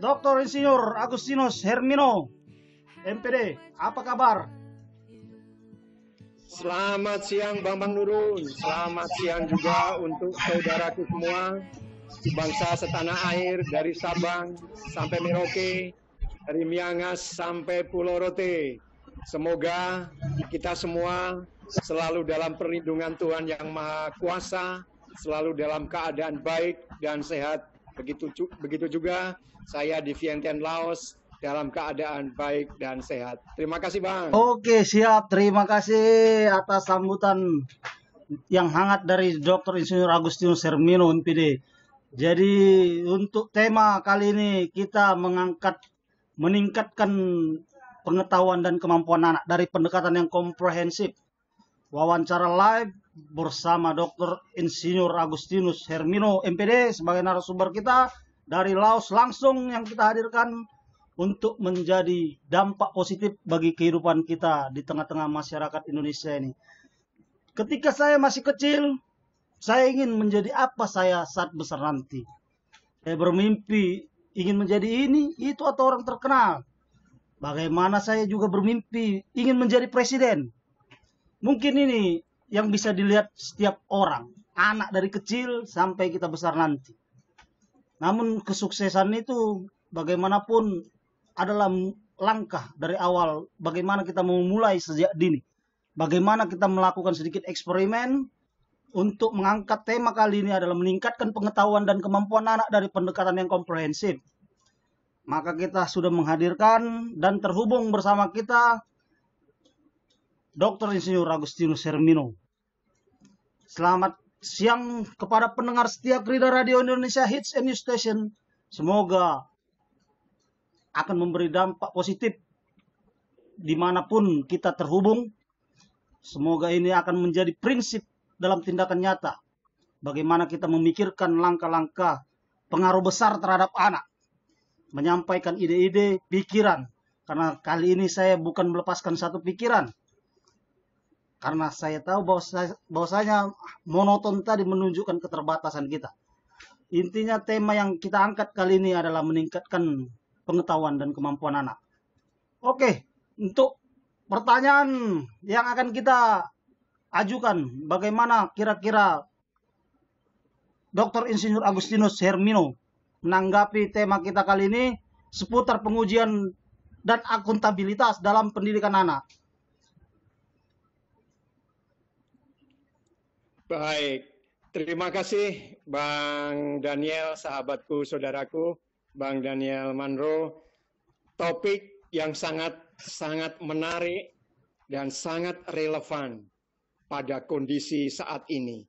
Dr. Insinyur Agustinus Hermino, MPD, apa kabar? Selamat siang Bang Nurun, selamat siang juga untuk saudaraku semua, bangsa setanah air dari Sabang sampai Merauke, dari Miangas sampai Pulau Rote. Semoga kita semua selalu dalam perlindungan Tuhan Yang Maha Kuasa, selalu dalam keadaan baik dan sehat. Begitu juga saya di Vientiane, Laos, dalam keadaan baik dan sehat. Terima kasih Bang. Oke, siap. Terima kasih atas sambutan yang hangat dari Dr. Insinyur Agustinus Hermino, MPD. Jadi untuk tema kali ini kita meningkatkan pengetahuan dan kemampuan anak dari pendekatan yang komprehensif. Wawancara live bersama Dr. Insinyur Agustinus Hermino, MPD, sebagai narasumber kita dari Laos langsung yang kita hadirkan untuk menjadi dampak positif bagi kehidupan kita di tengah-tengah masyarakat Indonesia ini. Ketika saya masih kecil, saya ingin menjadi apa saya saat besar nanti. Saya bermimpi ingin menjadi ini, itu atau orang terkenal. Bagaimana saya juga bermimpi ingin menjadi presiden. Mungkin ini yang bisa dilihat setiap orang, anak dari kecil sampai kita besar nanti. Namun kesuksesan itu bagaimanapun adalah langkah dari awal, bagaimana kita memulai sejak dini. Bagaimana kita melakukan sedikit eksperimen untuk mengangkat tema kali ini adalah meningkatkan pengetahuan dan kemampuan anak dari pendekatan yang komprehensif. Maka kita sudah menghadirkan dan terhubung bersama kita Dr. Insinyur Agustinus Hermino. Selamat siang kepada pendengar setia Krida Radio Indonesia Hits and News Station. Semoga akan memberi dampak positif dimanapun kita terhubung. Semoga ini akan menjadi prinsip dalam tindakan nyata. Bagaimana kita memikirkan langkah-langkah pengaruh besar terhadap anak. Menyampaikan ide-ide, pikiran. Karena kali ini saya bukan melepaskan satu pikiran. Karena saya tahu bahwasanya monoton tadi menunjukkan keterbatasan kita. Intinya tema yang kita angkat kali ini adalah meningkatkan pengetahuan dan kemampuan anak. Oke, untuk pertanyaan yang akan kita ajukan, bagaimana kira-kira Dr. Insinyur Agustinus Hermino menanggapi tema kita kali ini seputar pengujian dan akuntabilitas dalam pendidikan anak. Baik, terima kasih Bang Daniel, sahabatku, saudaraku, Bang Daniel Manro. Topik yang sangat menarik dan sangat relevan pada kondisi saat ini,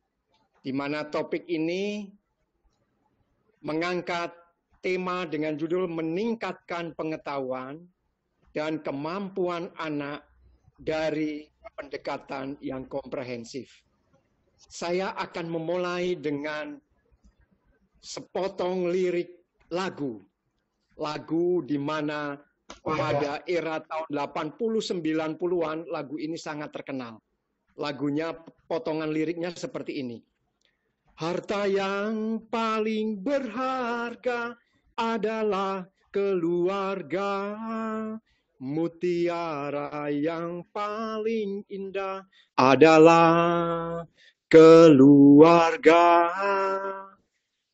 di mana topik ini mengangkat tema dengan judul meningkatkan pengetahuan dan kemampuan anak dari pendekatan yang komprehensif. Saya akan memulai dengan sepotong lirik lagu di mana pada era tahun 80-90-an lagu ini sangat terkenal. Lagunya, potongan liriknya seperti ini. Harta yang paling berharga adalah keluarga. Mutiara yang paling indah adalah keluarga.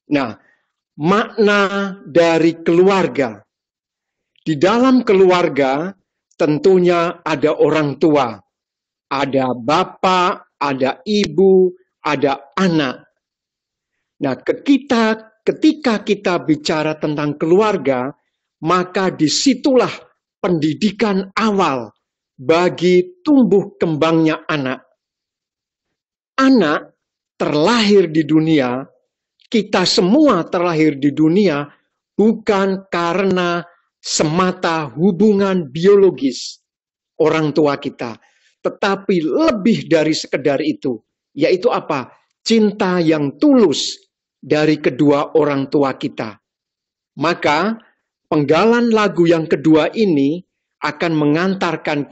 Nah, makna dari keluarga. Di dalam keluarga tentunya ada orang tua, ada bapak, ada ibu, ada anak. Nah, ketika kita bicara tentang keluarga, maka disitulah pendidikan awal bagi tumbuh kembangnya anak. Anak terlahir di dunia, kita semua terlahir di dunia bukan karena semata hubungan biologis orang tua kita, tetapi lebih dari sekedar itu, yaitu apa? Cinta yang tulus dari kedua orang tua kita. Maka penggalan lagu yang kedua ini akan mengantarkan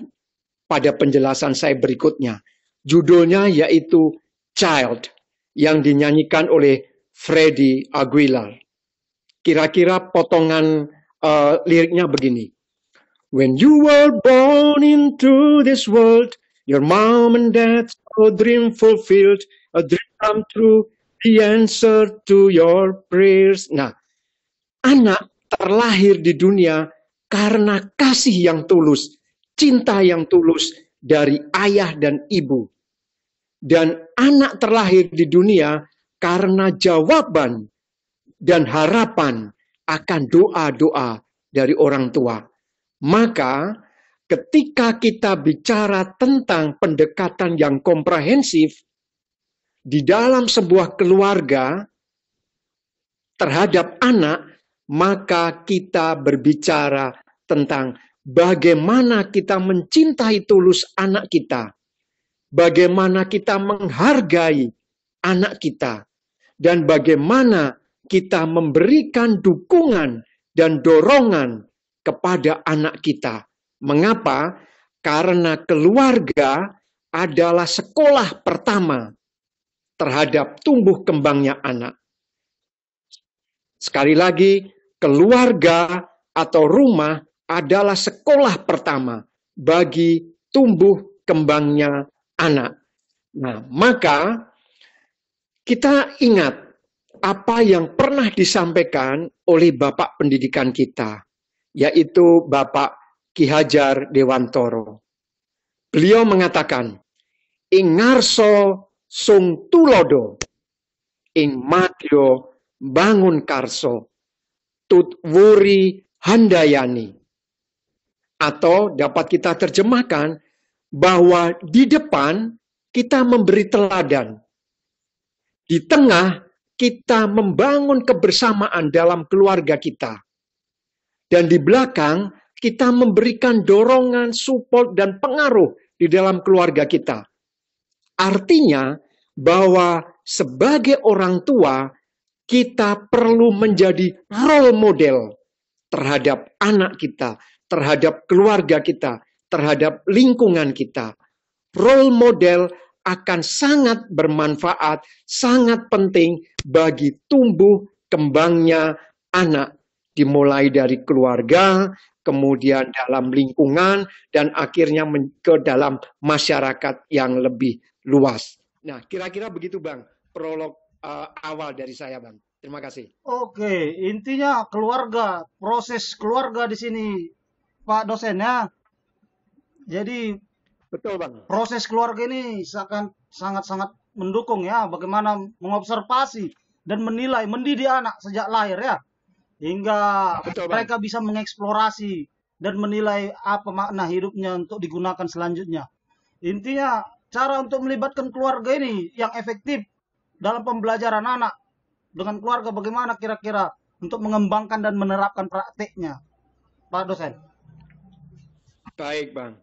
pada penjelasan saya berikutnya. Judulnya yaitu Child, yang dinyanyikan oleh Freddie Aguilar. Kira-kira potongan liriknya begini. When you were born into this world, your mom and dad saw a dream fulfilled, a dream come true, the answer to your prayers. Nah, anak terlahir di dunia karena kasih yang tulus, cinta yang tulus dari ayah dan ibu. Dan anak terlahir di dunia karena jawaban dan harapan akan doa-doa dari orang tua. Maka ketika kita bicara tentang pendekatan yang komprehensif di dalam sebuah keluarga terhadap anak, maka kita berbicara tentang bagaimana kita mencintai tulus anak kita, bagaimana kita menghargai anak kita, dan bagaimana kita memberikan dukungan dan dorongan kepada anak kita. Mengapa? Karena keluarga adalah sekolah pertama terhadap tumbuh kembangnya anak. Sekali lagi, keluarga atau rumah adalah sekolah pertama bagi tumbuh kembangnya anak. Nah, maka kita ingat apa yang pernah disampaikan oleh Bapak pendidikan kita, yaitu Bapak Ki Hajar Dewantoro. Beliau mengatakan, ing ngarso sung tulodo, ing madyo bangun karso, tut wuri handayani. Atau dapat kita terjemahkan bahwa di depan kita memberi teladan. Di tengah kita membangun kebersamaan dalam keluarga kita. Dan di belakang kita memberikan dorongan, support, dan pengaruh di dalam keluarga kita. Artinya bahwa sebagai orang tua, kita perlu menjadi role model terhadap anak kita, terhadap keluarga kita, terhadap lingkungan kita. Role model akan sangat bermanfaat, sangat penting bagi tumbuh kembangnya anak. Dimulai dari keluarga, kemudian dalam lingkungan, dan akhirnya ke dalam masyarakat yang lebih luas. Nah, kira-kira begitu Bang, prolog awal dari saya Bang. Terima kasih. Oke, intinya keluarga, proses keluarga di sini Pak dosen ya. Jadi Betul Bang. proses keluarga ini sangat-sangat mendukung ya bagaimana mengobservasi dan menilai, mendidik anak sejak lahir ya. Hingga Betul, Bang. mereka bisa mengeksplorasi dan menilai apa makna hidupnya untuk digunakan selanjutnya. Intinya cara untuk melibatkan keluarga ini yang efektif dalam pembelajaran anak dengan keluarga bagaimana kira-kira untuk mengembangkan dan menerapkan prakteknya, Pak dosen. Baik Bang.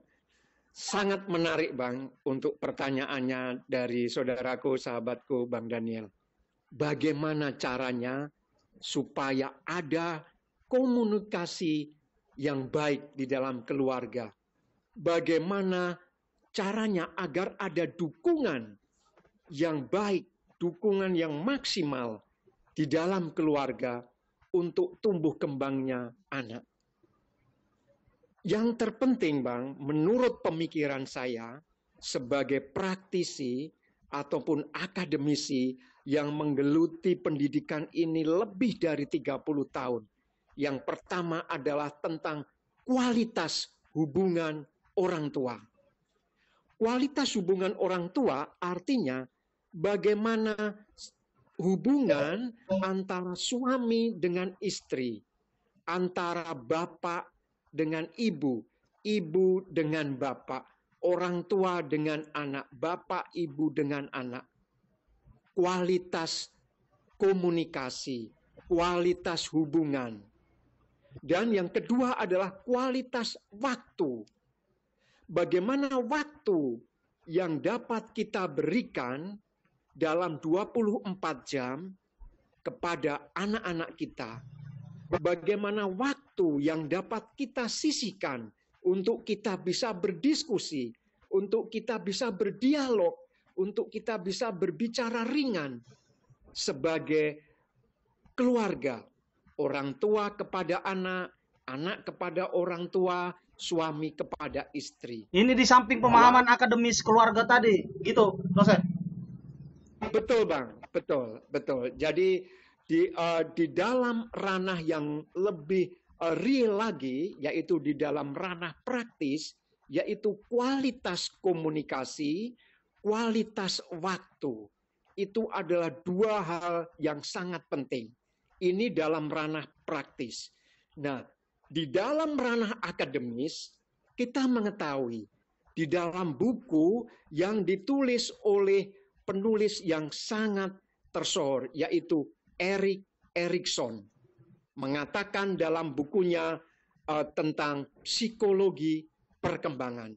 Sangat menarik Bang untuk pertanyaannya dari saudaraku, sahabatku Bang Daniel. Bagaimana caranya supaya ada komunikasi yang baik di dalam keluarga? Bagaimana caranya agar ada dukungan yang baik, dukungan yang maksimal di dalam keluarga untuk tumbuh kembangnya anak? Yang terpenting, Bang, menurut pemikiran saya sebagai praktisi ataupun akademisi yang menggeluti pendidikan ini lebih dari 30 tahun. Yang pertama adalah tentang kualitas hubungan orang tua. Kualitas hubungan orang tua artinya bagaimana hubungan antara suami dengan istri, antara bapak dengan ibu, ibu dengan bapak, orang tua dengan anak, bapak ibu dengan anak. Kualitas komunikasi, kualitas hubungan. Dan yang kedua adalah kualitas waktu. Bagaimana waktu yang dapat kita berikan dalam 24 jam kepada anak-anak kita. Bagaimana waktu yang dapat kita sisihkan untuk kita bisa berdiskusi, untuk kita bisa berdialog, untuk kita bisa berbicara ringan sebagai keluarga, orang tua kepada anak, anak kepada orang tua, suami kepada istri. Ini di samping pemahaman akademis keluarga tadi, gitu, dosen. Betul Bang, betul, betul. Jadi di dalam ranah yang lebih real lagi, yaitu di dalam ranah praktis, yaitu kualitas komunikasi, kualitas waktu. Itu adalah dua hal yang sangat penting. Ini dalam ranah praktis. Nah, di dalam ranah akademis, kita mengetahui di dalam buku yang ditulis oleh penulis yang sangat tersohor, yaitu Erik Erikson, mengatakan dalam bukunya tentang psikologi perkembangan.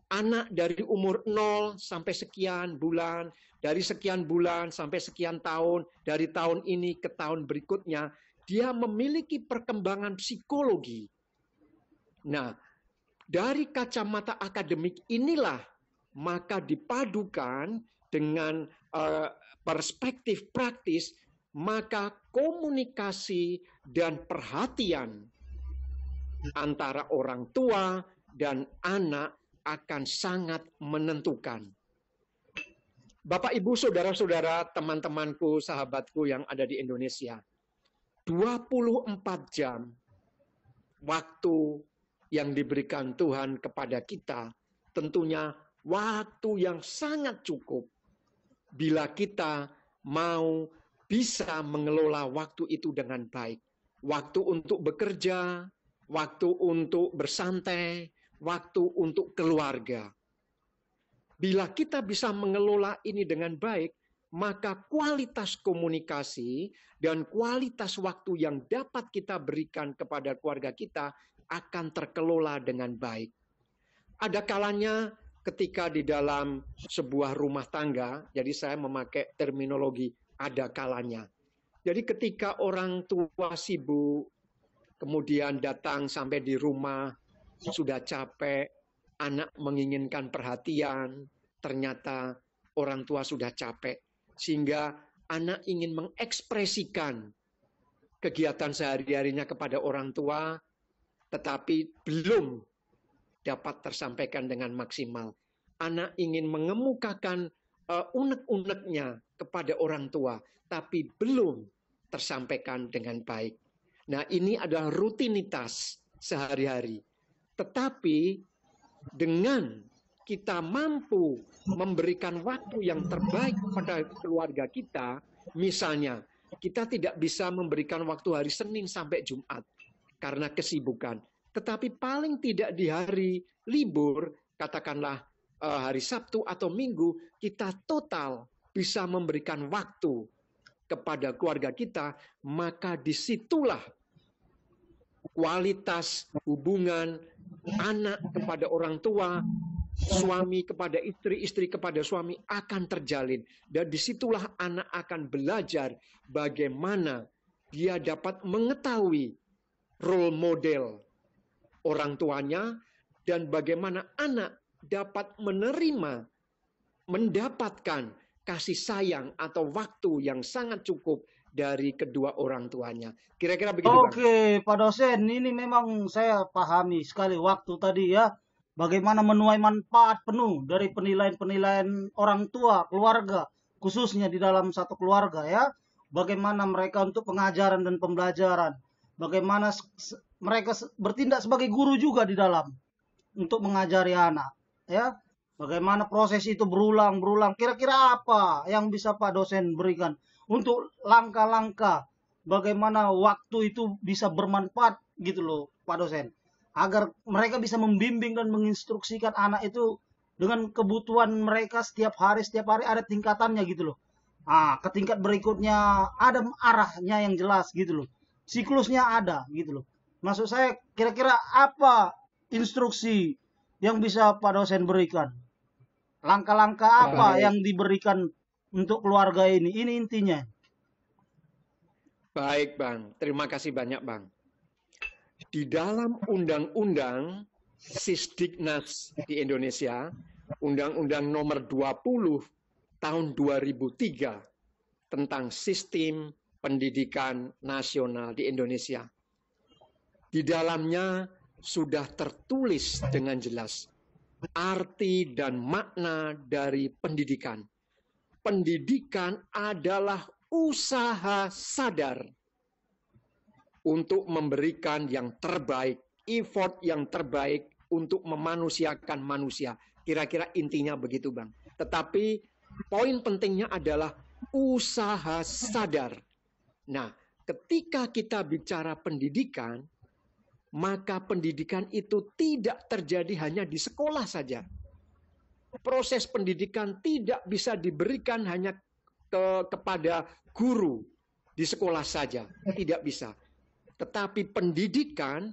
Anak dari umur 0 sampai sekian bulan, dari sekian bulan sampai sekian tahun, dari tahun ini ke tahun berikutnya, dia memiliki perkembangan psikologi. Nah, dari kacamata akademik inilah maka dipadukan dengan perspektif praktis, maka komunikasi dan perhatian antara orang tua dan anak akan sangat menentukan. Bapak, Ibu, saudara-saudara, teman-temanku, sahabatku yang ada di Indonesia, 24 jam waktu yang diberikan Tuhan kepada kita, tentunya waktu yang sangat cukup bila kita mau bisa mengelola waktu itu dengan baik. Waktu untuk bekerja, waktu untuk bersantai, waktu untuk keluarga. Bila kita bisa mengelola ini dengan baik, maka kualitas komunikasi dan kualitas waktu yang dapat kita berikan kepada keluarga kita akan terkelola dengan baik. Ada kalanya ketika di dalam sebuah rumah tangga, jadi saya memakai terminologi ada kalanya. Jadi ketika orang tua sibuk, kemudian datang sampai di rumah, sudah capek, anak menginginkan perhatian, ternyata orang tua sudah capek. Sehingga anak ingin mengekspresikan kegiatan sehari-harinya kepada orang tua, tetapi belum dapat tersampaikan dengan maksimal. Anak ingin mengemukakan unek-uneknya kepada orang tua, tapi belum tersampaikan dengan baik. Nah, ini adalah rutinitas sehari-hari. Tetapi dengan kita mampu memberikan waktu yang terbaik kepada keluarga kita, misalnya kita tidak bisa memberikan waktu hari Senin sampai Jumat karena kesibukan. Tetapi paling tidak di hari libur, katakanlah hari Sabtu atau Minggu, kita total bisa memberikan waktu kepada keluarga kita, maka disitulah kualitas hubungan anak kepada orang tua, suami kepada istri, istri kepada suami akan terjalin. Dan disitulah anak akan belajar bagaimana dia dapat mengetahui role model orang tuanya dan bagaimana anak dapat menerima, mendapatkan kasih sayang atau waktu yang sangat cukup dari kedua orang tuanya. Kira-kira begitu, Bang. Oke, Pak dosen, ini memang saya pahami sekali waktu tadi ya. Bagaimana menuai manfaat penuh dari penilaian-penilaian orang tua, keluarga, khususnya di dalam satu keluarga ya. Bagaimana mereka untuk pengajaran dan pembelajaran. Bagaimana mereka bertindak sebagai guru juga di dalam untuk mengajari anak ya. Bagaimana proses itu berulang-berulang. Kira-kira apa yang bisa Pak dosen berikan untuk langkah-langkah bagaimana waktu itu bisa bermanfaat gitu loh Pak dosen, agar mereka bisa membimbing dan menginstruksikan anak itu dengan kebutuhan mereka setiap hari ada tingkatannya gitu loh. Ke tingkat berikutnya ada arahnya yang jelas gitu loh, siklusnya ada gitu loh. Maksud saya kira-kira apa instruksi yang bisa Pak dosen berikan, langkah-langkah apa yang diberikan untuk keluarga ini intinya. Baik, Bang. Terima kasih banyak, Bang. Di dalam Undang-Undang Sisdiknas di Indonesia, Undang-Undang nomor 20 tahun 2003 tentang sistem pendidikan nasional di Indonesia. Di dalamnya sudah tertulis dengan jelas arti dan makna dari pendidikan. Pendidikan adalah usaha sadar untuk memberikan yang terbaik, effort yang terbaik untuk memanusiakan manusia. Kira-kira intinya begitu, Bang. Tetapi poin pentingnya adalah usaha sadar. Nah, ketika kita bicara pendidikan, maka pendidikan itu tidak terjadi hanya di sekolah saja. Proses pendidikan tidak bisa diberikan hanya kepada guru di sekolah saja, tidak bisa. Tetapi pendidikan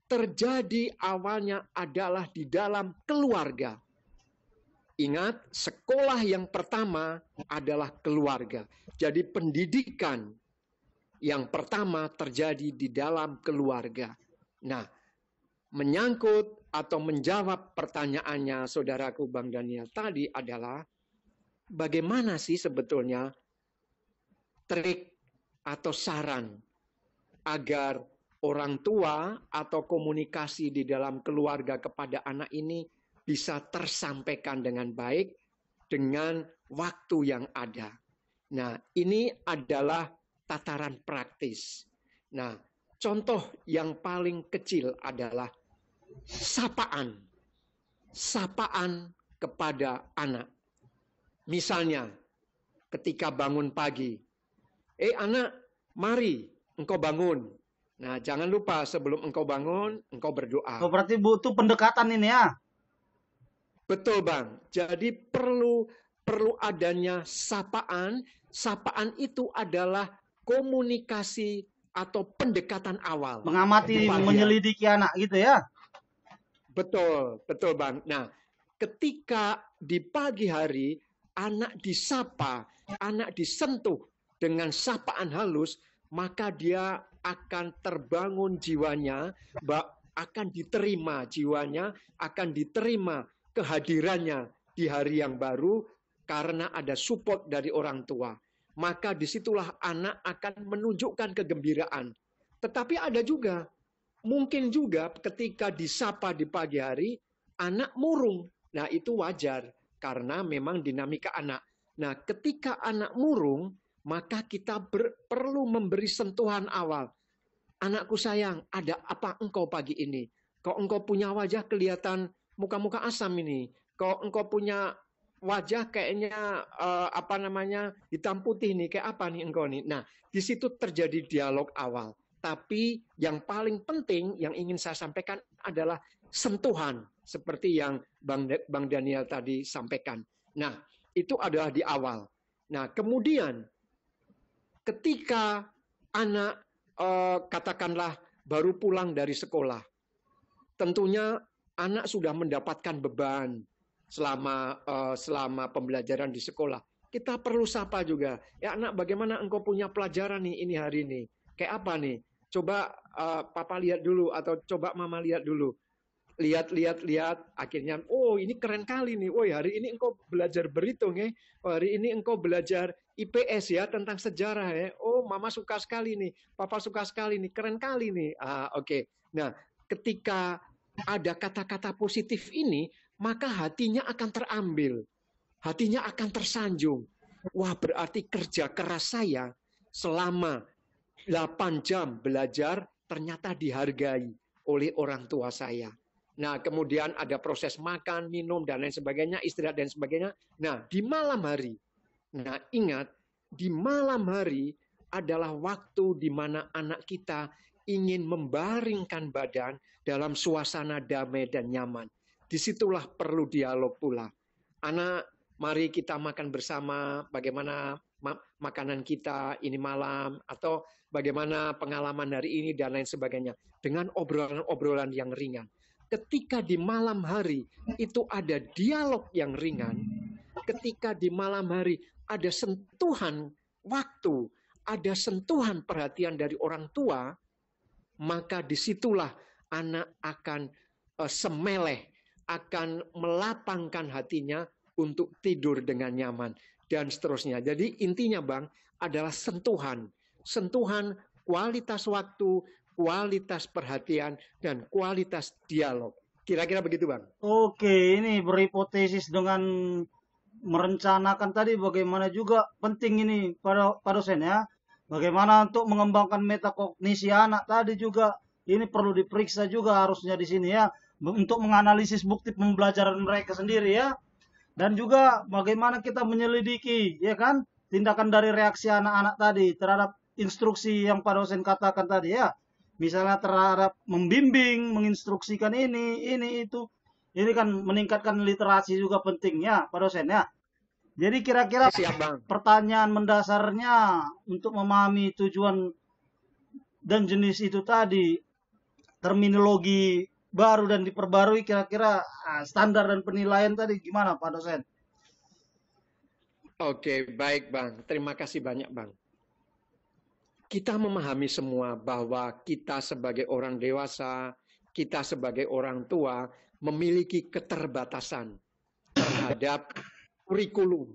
terjadi awalnya adalah di dalam keluarga. Ingat, sekolah yang pertama adalah keluarga. Jadi pendidikan yang pertama terjadi di dalam keluarga. Nah, menyangkut atau menjawab pertanyaannya saudaraku Bang Daniel tadi adalah bagaimana sih sebetulnya trik atau saran agar orang tua atau komunikasi di dalam keluarga kepada anak ini bisa tersampaikan dengan baik dengan waktu yang ada. Nah, ini adalah tataran praktis. Nah, contoh yang paling kecil adalah sapaan. Sapaan kepada anak. Misalnya, ketika bangun pagi, anak, mari engkau bangun. Nah, jangan lupa sebelum engkau bangun, engkau berdoa. Oh, berarti butuh pendekatan ini ya? Betul, Bang. Jadi perlu adanya sapaan. Sapaan itu adalah komunikasi atau pendekatan awal. Mengamati, menyelidiki anak gitu ya? Betul, betul Bang. Nah, ketika di pagi hari anak disapa, anak disentuh dengan sapaan halus, maka dia akan terbangun jiwanya, akan diterima jiwanya, akan diterima kehadirannya di hari yang baru karena ada support dari orang tua. Maka disitulah anak akan menunjukkan kegembiraan. Tetapi ada juga, mungkin juga ketika disapa di pagi hari, anak murung. Nah, itu wajar karena memang dinamika anak. Nah, ketika anak murung, maka kita perlu memberi sentuhan awal. Anakku sayang, ada apa engkau pagi ini? Kok engkau punya wajah kelihatan muka-muka asam ini? Kok engkau punya wajah kayaknya hitam putih nih, kayak apa nih engkau nih? Nah, di situ terjadi dialog awal. Tapi yang paling penting yang ingin saya sampaikan adalah sentuhan seperti yang Bang Daniel tadi sampaikan. Nah, itu adalah di awal. Nah, kemudian ketika anak katakanlah baru pulang dari sekolah, tentunya anak sudah mendapatkan beban selama pembelajaran di sekolah. Kita perlu sapa juga. Ya anak, bagaimana engkau punya pelajaran nih ini hari ini? Kayak apa nih? Coba papa lihat dulu atau coba mama lihat dulu. Lihat. Akhirnya, oh ini keren kali nih. Oh hari ini engkau belajar berhitung ya. Oh, hari ini engkau belajar IPS ya tentang sejarah ya. Oh mama suka sekali nih. Papa suka sekali nih. Keren kali nih. Oke. Nah, ketika ada kata-kata positif ini, maka hatinya akan terambil. Hatinya akan tersanjung. Wah, berarti kerja keras saya selama 8 jam belajar ternyata dihargai oleh orang tua saya. Nah, kemudian ada proses makan, minum, dan lain sebagainya, istirahat dan sebagainya. Nah, di malam hari. Nah, ingat, di malam hari adalah waktu di mana anak kita ingin membaringkan badan dalam suasana damai dan nyaman. Disitulah perlu dialog pula. Anak, mari kita makan bersama, bagaimana makanan kita ini malam, atau bagaimana pengalaman hari ini, dan lain sebagainya. Dengan obrolan-obrolan yang ringan. Ketika di malam hari itu ada dialog yang ringan, ketika di malam hari ada sentuhan waktu, ada sentuhan perhatian dari orang tua, maka disitulah anak akan semeleh, akan melapangkan hatinya untuk tidur dengan nyaman, dan seterusnya. Jadi intinya Bang, adalah sentuhan. Sentuhan kualitas waktu, kualitas perhatian, dan kualitas dialog. Kira-kira begitu, Bang. Oke, ini berhipotesis dengan merencanakan tadi bagaimana juga penting ini Pak dosen ya. Bagaimana untuk mengembangkan metakognisi anak tadi juga ini perlu diperiksa juga harusnya di sini ya untuk menganalisis bukti pembelajaran mereka sendiri ya. Dan juga bagaimana kita menyelidiki ya kan tindakan dari reaksi anak-anak tadi terhadap instruksi yang Pak dosen katakan tadi ya. Misalnya terhadap membimbing, menginstruksikan ini itu. Ini kan meningkatkan literasi juga pentingnya, Pak dosen ya. Jadi kira-kira Siap, Bang. pertanyaan mendasarnya untuk memahami tujuan dan jenis itu tadi, terminologi baru dan diperbarui kira-kira standar dan penilaian tadi gimana Pak dosen? Oke, baik, Bang. Terima kasih banyak, Bang. Kita memahami semua bahwa kita sebagai orang dewasa, kita sebagai orang tua memiliki keterbatasan terhadap kurikulum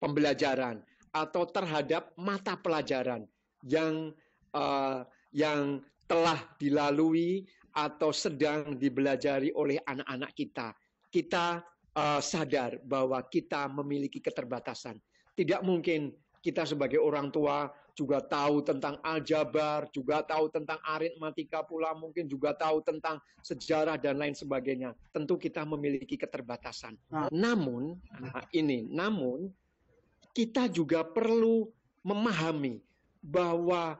pembelajaran atau terhadap mata pelajaran yang telah dilalui atau sedang dibelajari oleh anak-anak kita. Kita sadar bahwa kita memiliki keterbatasan. Tidak mungkin kita sebagai orang tua juga tahu tentang aljabar, juga tahu tentang aritmatika pula, mungkin juga tahu tentang sejarah dan lain sebagainya. Tentu kita memiliki keterbatasan. Namun kita juga perlu memahami bahwa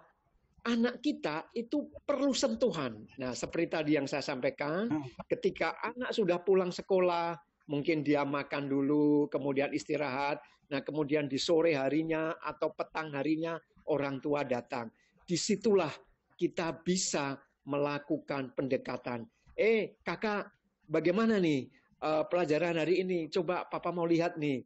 anak kita itu perlu sentuhan. Nah, seperti tadi yang saya sampaikan, ketika anak sudah pulang sekolah, mungkin dia makan dulu, kemudian istirahat. Nah, kemudian di sore harinya atau petang harinya orang tua datang. Disitulah kita bisa melakukan pendekatan. Kakak, bagaimana nih pelajaran hari ini? Coba papa mau lihat nih.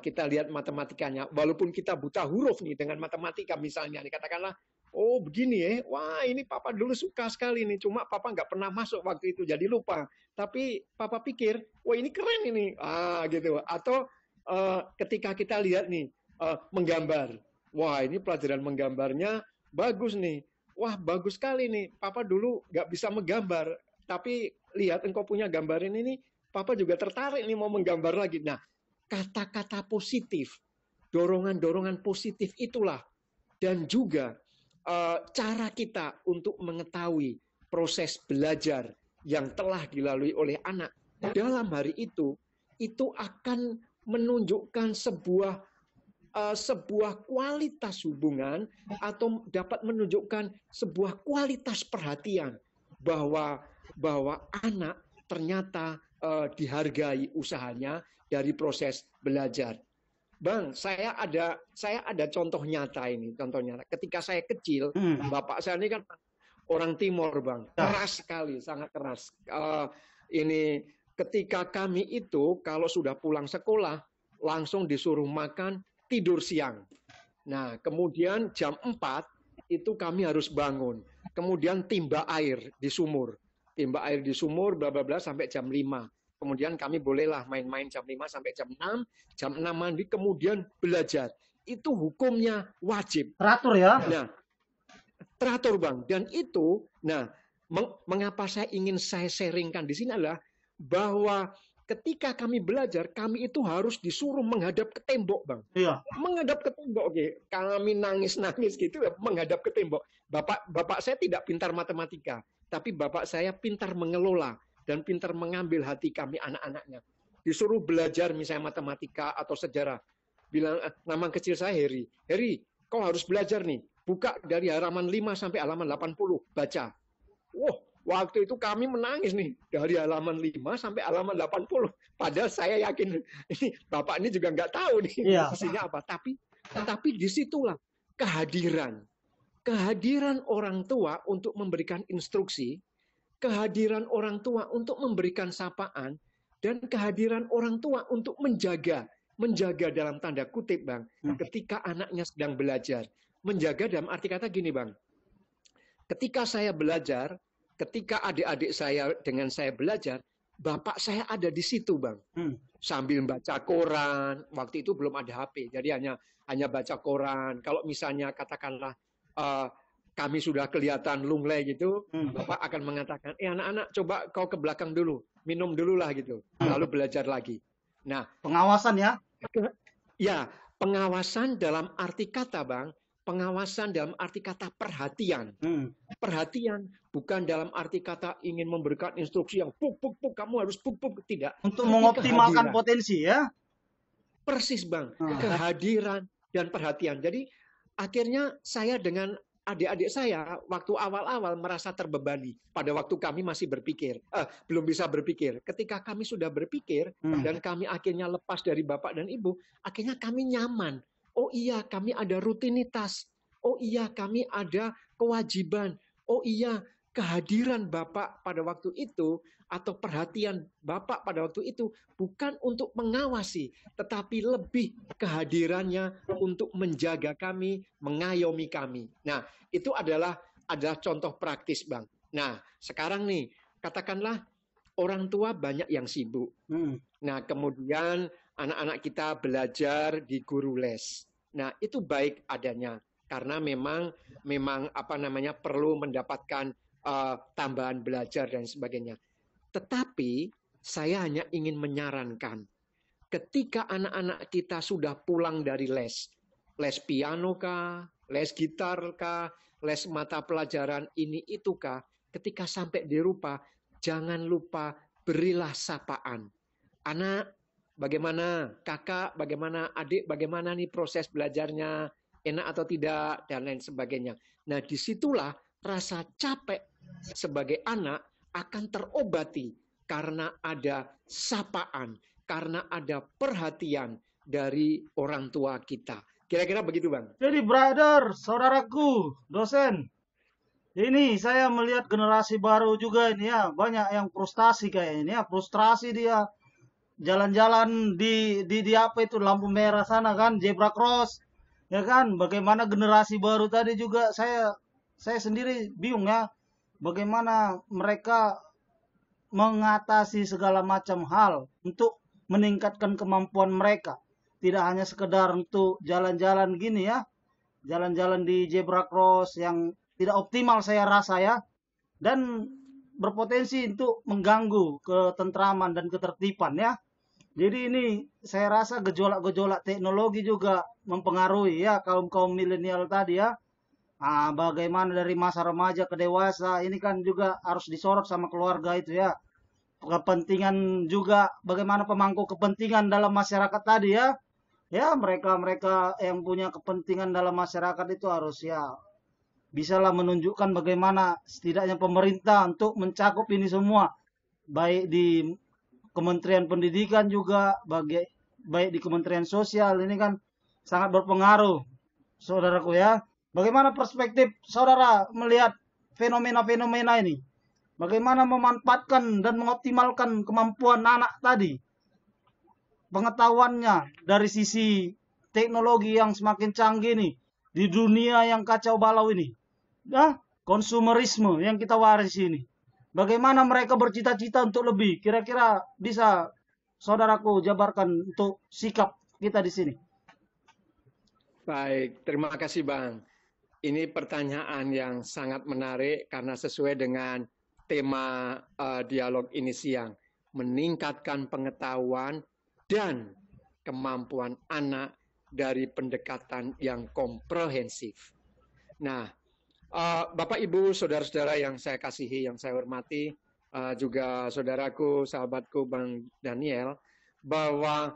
Kita lihat matematikanya. Walaupun kita buta huruf nih dengan matematika misalnya. Katakanlah, oh begini ya, wah ini papa dulu suka sekali nih. Cuma papa nggak pernah masuk waktu itu, jadi lupa. Tapi papa pikir, wah ini keren ini. Gitu. Atau ketika kita lihat nih, menggambar. Wah ini pelajaran menggambarnya bagus nih. Wah bagus sekali nih. Papa dulu nggak bisa menggambar. Tapi lihat engkau punya gambar ini, papa juga tertarik nih mau menggambar lagi. Nah, kata-kata positif, dorongan-dorongan positif itulah. Dan juga cara kita untuk mengetahui proses belajar yang telah dilalui oleh anak dalam hari itu akan menunjukkan sebuah kualitas hubungan atau dapat menunjukkan sebuah kualitas perhatian bahwa anak ternyata dihargai usahanya dari proses belajar. Bang, saya ada contoh nyata ini. Contohnya, ketika saya kecil, bapak saya ini kan orang Timur, Bang, keras sekali, sangat keras. Ini ketika kami itu kalau sudah pulang sekolah langsung disuruh makan, tidur siang. Nah, kemudian jam 4 itu kami harus bangun. Kemudian timba air di sumur. Timba air di sumur bla bla bla sampai jam 5. Kemudian kami bolehlah main-main jam 5 sampai jam 6. Jam 6 mandi, kemudian belajar. Itu hukumnya wajib. Teratur ya? Nah, teratur, Bang. Dan itu, mengapa saya ingin sharingkan di sini adalah bahwa ketika kami belajar, kami itu harus disuruh menghadap ke tembok, Bang. Iya. Menghadap ke tembok, oke. Kami nangis-nangis gitu, menghadap ke tembok. Bapak saya tidak pintar matematika, tapi bapak saya pintar mengelola dan pintar mengambil hati kami anak-anaknya. Disuruh belajar misalnya matematika atau sejarah. Bilang, nama kecil saya Heri. Heri, kau harus belajar nih. Buka dari halaman 5 sampai halaman 80. Baca. Wah, waktu itu kami menangis nih. Dari halaman 5 sampai halaman 80. Padahal saya yakin ini bapak ini juga nggak tahu nih isinya apa. Tapi disitulah kehadiran orang tua untuk memberikan instruksi, kehadiran orang tua untuk memberikan sapaan, dan kehadiran orang tua untuk menjaga dalam tanda kutip, Bang, ketika anaknya sedang belajar. Menjaga dalam arti kata gini, Bang. Ketika saya belajar, ketika adik-adik saya dengan saya belajar, bapak saya ada di situ, Bang. Sambil baca koran, waktu itu belum ada HP, jadi hanya baca koran. Kalau misalnya katakanlah kami sudah kelihatan lunglai gitu, Hmm. Bapak akan mengatakan, anak-anak coba kau ke belakang dulu, minum dulu lah gitu, lalu belajar lagi. Nah, Pengawasan ya. ya, pengawasan dalam arti kata, Bang, pengawasan dalam arti kata perhatian. Hmm. Perhatian bukan dalam arti kata ingin memberikan instruksi yang puk, kamu harus puk, tidak. Untuk Tapi mengoptimalkan kehadiran. potensi ya. Persis, Bang, kehadiran dan perhatian. Jadi akhirnya saya dengan adik-adik saya waktu awal-awal merasa terbebani pada waktu kami masih berpikir, belum bisa berpikir. Ketika kami sudah berpikir dan kami akhirnya lepas dari bapak dan ibu, akhirnya kami nyaman. Oh iya, kami ada rutinitas. Oh iya, kami ada kewajiban. Oh iya, kehadiran bapak pada waktu itu atau perhatian bapak pada waktu itu bukan untuk mengawasi, tetapi lebih kehadirannya untuk menjaga kami, mengayomi kami. Nah, itu adalah contoh praktis, Bang. Nah, sekarang nih, katakanlah orang tua banyak yang sibuk. Nah, kemudian anak-anak kita belajar di guru les. Nah, itu baik adanya karena memang perlu mendapatkan tambahan belajar dan sebagainya. Tetapi saya hanya ingin menyarankan, ketika anak-anak kita sudah pulang dari les piano kah, les gitar kah, les mata pelajaran ini itu kah, ketika sampai di rumah, jangan lupa berilah sapaan. Anak, bagaimana? Kakak, bagaimana? Adik, bagaimana nih proses belajarnya? Enak atau tidak? Dan lain sebagainya. Nah, disitulah rasa capek sebagai anak akan terobati karena ada sapaan, karena ada perhatian dari orang tua kita. Kira-kira begitu, Bang. Jadi brother, saudaraku, dosen, ini saya melihat generasi baru juga ini ya, banyak yang frustasi kayak ini ya, frustrasi dia jalan-jalan di apa itu lampu merah sana kan, zebra cross, ya kan? Bagaimana generasi baru tadi juga saya sendiri bingung ya, bagaimana mereka mengatasi segala macam hal untuk meningkatkan kemampuan mereka. Tidak hanya sekedar untuk jalan-jalan gini ya, jalan-jalan di zebra cross yang tidak optimal saya rasa ya, dan berpotensi untuk mengganggu ketentraman dan ketertiban ya. Jadi ini saya rasa gejolak-gejolak teknologi juga mempengaruhi ya kaum-kaum milenial tadi ya. Bagaimana dari masa remaja ke dewasa ini kan juga harus disorot sama keluarga itu ya. Kepentingan juga bagaimana pemangku kepentingan dalam masyarakat tadi ya. Ya mereka-mereka yang punya kepentingan dalam masyarakat itu harus ya bisalah menunjukkan bagaimana setidaknya pemerintah untuk mencakup ini semua. Baik di Kementerian Pendidikan juga, baik di Kementerian Sosial ini kan sangat berpengaruh, saudaraku ya. Bagaimana perspektif saudara melihat fenomena-fenomena ini? Bagaimana memanfaatkan dan mengoptimalkan kemampuan anak tadi? Pengetahuannya dari sisi teknologi yang semakin canggih nih, di dunia yang kacau balau ini. Ya, konsumerisme yang kita warisi ini. Bagaimana mereka bercita-cita untuk lebih? Kira-kira bisa saudaraku jabarkan untuk sikap kita di sini. Baik, terima kasih, Bang. Ini pertanyaan yang sangat menarik karena sesuai dengan tema dialog ini siang. Meningkatkan pengetahuan dan kemampuan anak dari pendekatan yang komprehensif. Nah, Bapak, Ibu, saudara-saudara yang saya kasihi, yang saya hormati, juga saudaraku, sahabatku, Bang Daniel, bahwa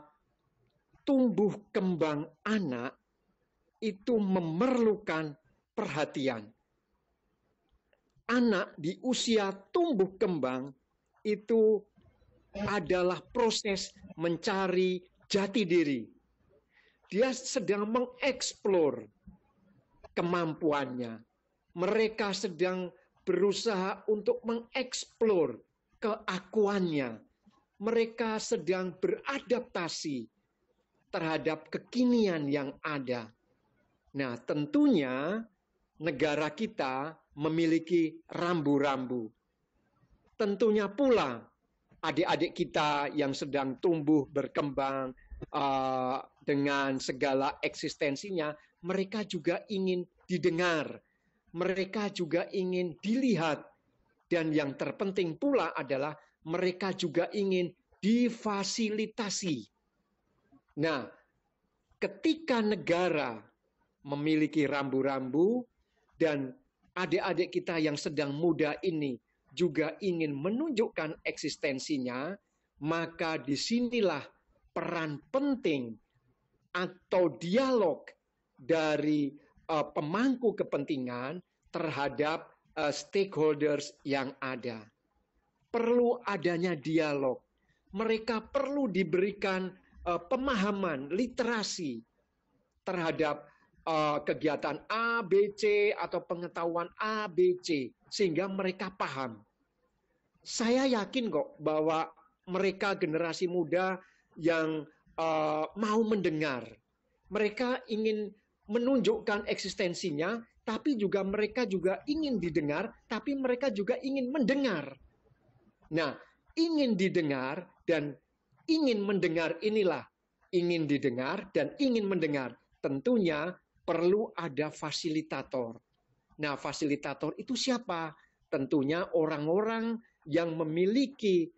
tumbuh kembang anak itu memerlukan perhatian. Anak di usia tumbuh kembang itu adalah proses mencari jati diri. Dia sedang mengeksplor kemampuannya. Mereka sedang berusaha untuk mengeksplor keakuannya. Mereka sedang beradaptasi terhadap kekinian yang ada. Nah, tentunya negara kita memiliki rambu-rambu. Tentunya pula adik-adik kita yang sedang tumbuh berkembang dengan segala eksistensinya, mereka juga ingin didengar. mereka juga ingin dilihat. Dan yang terpenting pula adalah mereka juga ingin difasilitasi. Nah, ketika negara memiliki rambu-rambu dan adik-adik kita yang sedang muda ini juga ingin menunjukkan eksistensinya, maka disinilah peran penting atau dialog dari pemangku kepentingan terhadap stakeholders yang ada. Perlu adanya dialog. Mereka perlu diberikan pemahaman, literasi terhadap kegiatan A, B, C atau pengetahuan A, B, C sehingga mereka paham. Saya yakin kok bahwa mereka generasi muda yang mau mendengar. Mereka ingin menunjukkan eksistensinya, tapi juga mereka juga ingin didengar, tapi mereka juga ingin mendengar. Nah, ingin didengar dan ingin mendengar inilah, ingin didengar dan ingin mendengar. Tentunya perlu ada fasilitator. Nah, fasilitator itu siapa? Tentunya orang-orang yang memiliki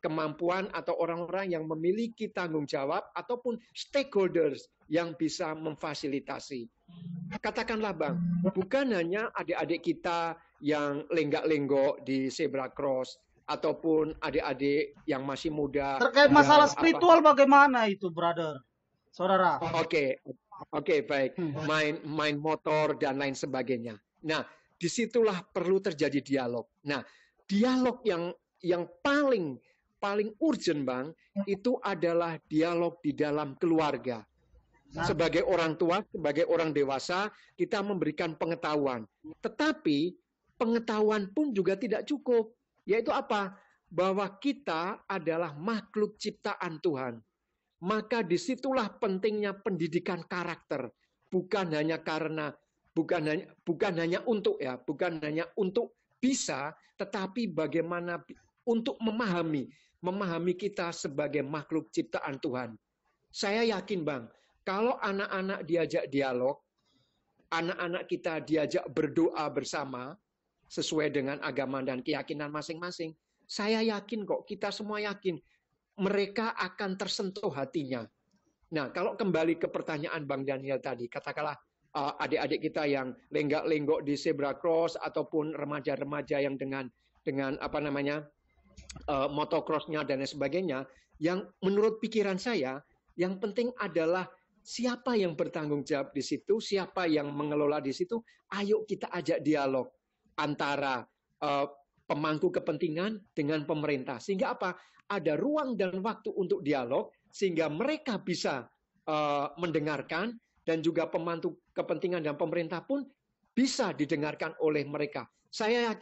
kemampuan atau orang-orang yang memiliki tanggung jawab ataupun stakeholders yang bisa memfasilitasi. Katakanlah Bang, bukan hanya adik-adik kita yang lenggak-lenggok di zebra cross ataupun adik-adik yang masih muda. Terkait masalah spiritual bagaimana itu, brother? Saudara. Oke, baik. Main motor dan lain sebagainya. Nah, disitulah perlu terjadi dialog. Nah, dialog yang paling urgent Bang, itu adalah dialog di dalam keluarga. Sebagai orang tua, sebagai orang dewasa, kita memberikan pengetahuan. Tetapi pengetahuan pun juga tidak cukup. Yaitu apa? Bahwa kita adalah makhluk ciptaan Tuhan. Maka disitulah pentingnya pendidikan karakter. Bukan hanya untuk bisa, tetapi bagaimana untuk memahami kita sebagai makhluk ciptaan Tuhan. Saya yakin Bang, kalau anak-anak diajak dialog, anak-anak kita diajak berdoa bersama, sesuai dengan agama dan keyakinan masing-masing, saya yakin kok, kita semua yakin, mereka akan tersentuh hatinya. Nah, kalau kembali ke pertanyaan Bang Daniel tadi, katakanlah adik-adik kita yang lenggak-lenggok di zebra cross ataupun remaja-remaja yang dengan motocrossnya dan lain sebagainya, yang menurut pikiran saya, yang penting adalah siapa yang bertanggung jawab di situ, siapa yang mengelola di situ, ayo kita ajak dialog antara pemangku kepentingan dengan pemerintah. Sehingga apa? Ada ruang dan waktu untuk dialog, sehingga mereka bisa mendengarkan, dan juga pemangku kepentingan dan pemerintah pun bisa didengarkan oleh mereka. Saya